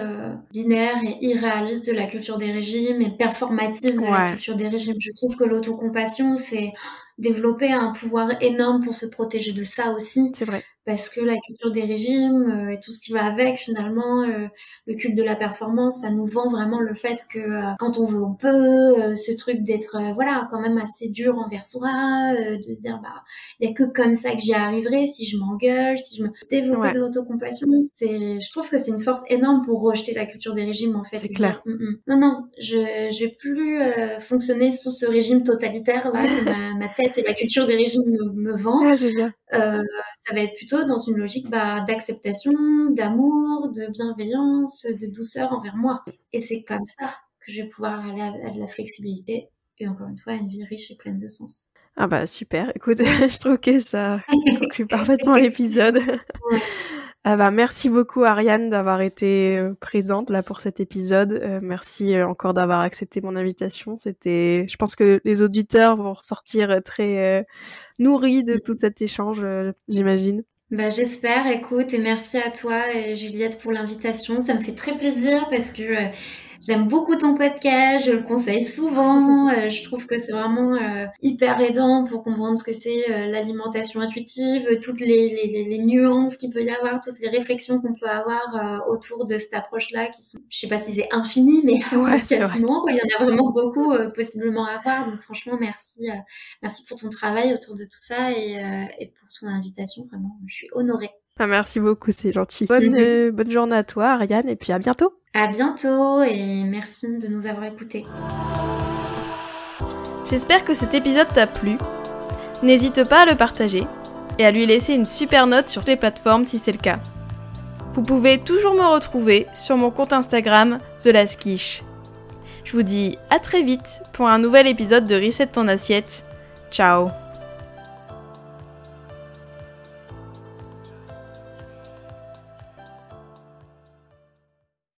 binaire et irréaliste de la culture des régimes et performative de la Ouais, culture des régimes. Je trouve que l'autocompassion, c'est développer un pouvoir énorme pour se protéger de ça aussi, c'est vrai. parce que la culture des régimes et tout ce qui va avec, finalement, le culte de la performance, ça nous vend vraiment le fait que quand on veut, on peut, ce truc d'être, voilà, quand même assez dur envers soi, de se dire, bah, il y a que comme ça que j'y arriverai, si je m'engueule, si je me développer Ouais, de l'autocompassion, je trouve que c'est une force énorme pour rejeter la culture des régimes, en fait, c'est et dire, clair. non, non, je vais plus fonctionner sous ce régime totalitaire, là, que ma tête et la culture des régimes me vend. Ouais, c'est ça. Ça va être plutôt dans une logique d'acceptation, d'amour, de bienveillance, de douceur envers moi. Et c'est comme ça que je vais pouvoir aller à de la flexibilité et encore une fois à une vie riche et pleine de sens. Ah bah super, écoute, je trouve que ça conclut parfaitement l'épisode. Ouais. Ah bah merci beaucoup Ariane d'avoir été présente là pour cet épisode. Merci encore d'avoir accepté mon invitation. Je pense que les auditeurs vont ressortir très nourris de tout cet échange, j'imagine. Bah, j'espère, écoute, et merci à toi, Juliette, pour l'invitation. Ça me fait très plaisir parce que j'aime beaucoup ton podcast, je le conseille souvent. Je trouve que c'est vraiment hyper aidant pour comprendre ce que c'est l'alimentation intuitive, toutes les nuances qu'il peut y avoir, toutes les réflexions qu'on peut avoir autour de cette approche-là qui sont, je sais pas si c'est infini, mais Ouais, c'est vrai. quasiment, quoi. Il y en a vraiment beaucoup possiblement à voir. Donc franchement, merci. Merci pour ton travail autour de tout ça et pour ton invitation. Vraiment, je suis honorée. Ah, merci beaucoup, c'est gentil. Bonne journée à toi Ariane et puis à bientôt. À bientôt et merci de nous avoir écoutés. J'espère que cet épisode t'a plu. N'hésite pas à le partager et à lui laisser une super note sur les plateformes si c'est le cas. Vous pouvez toujours me retrouver sur mon compte Instagram TheLastQuiche. Je Je vous dis à très vite pour un nouvel épisode de Reset ton assiette. Ciao.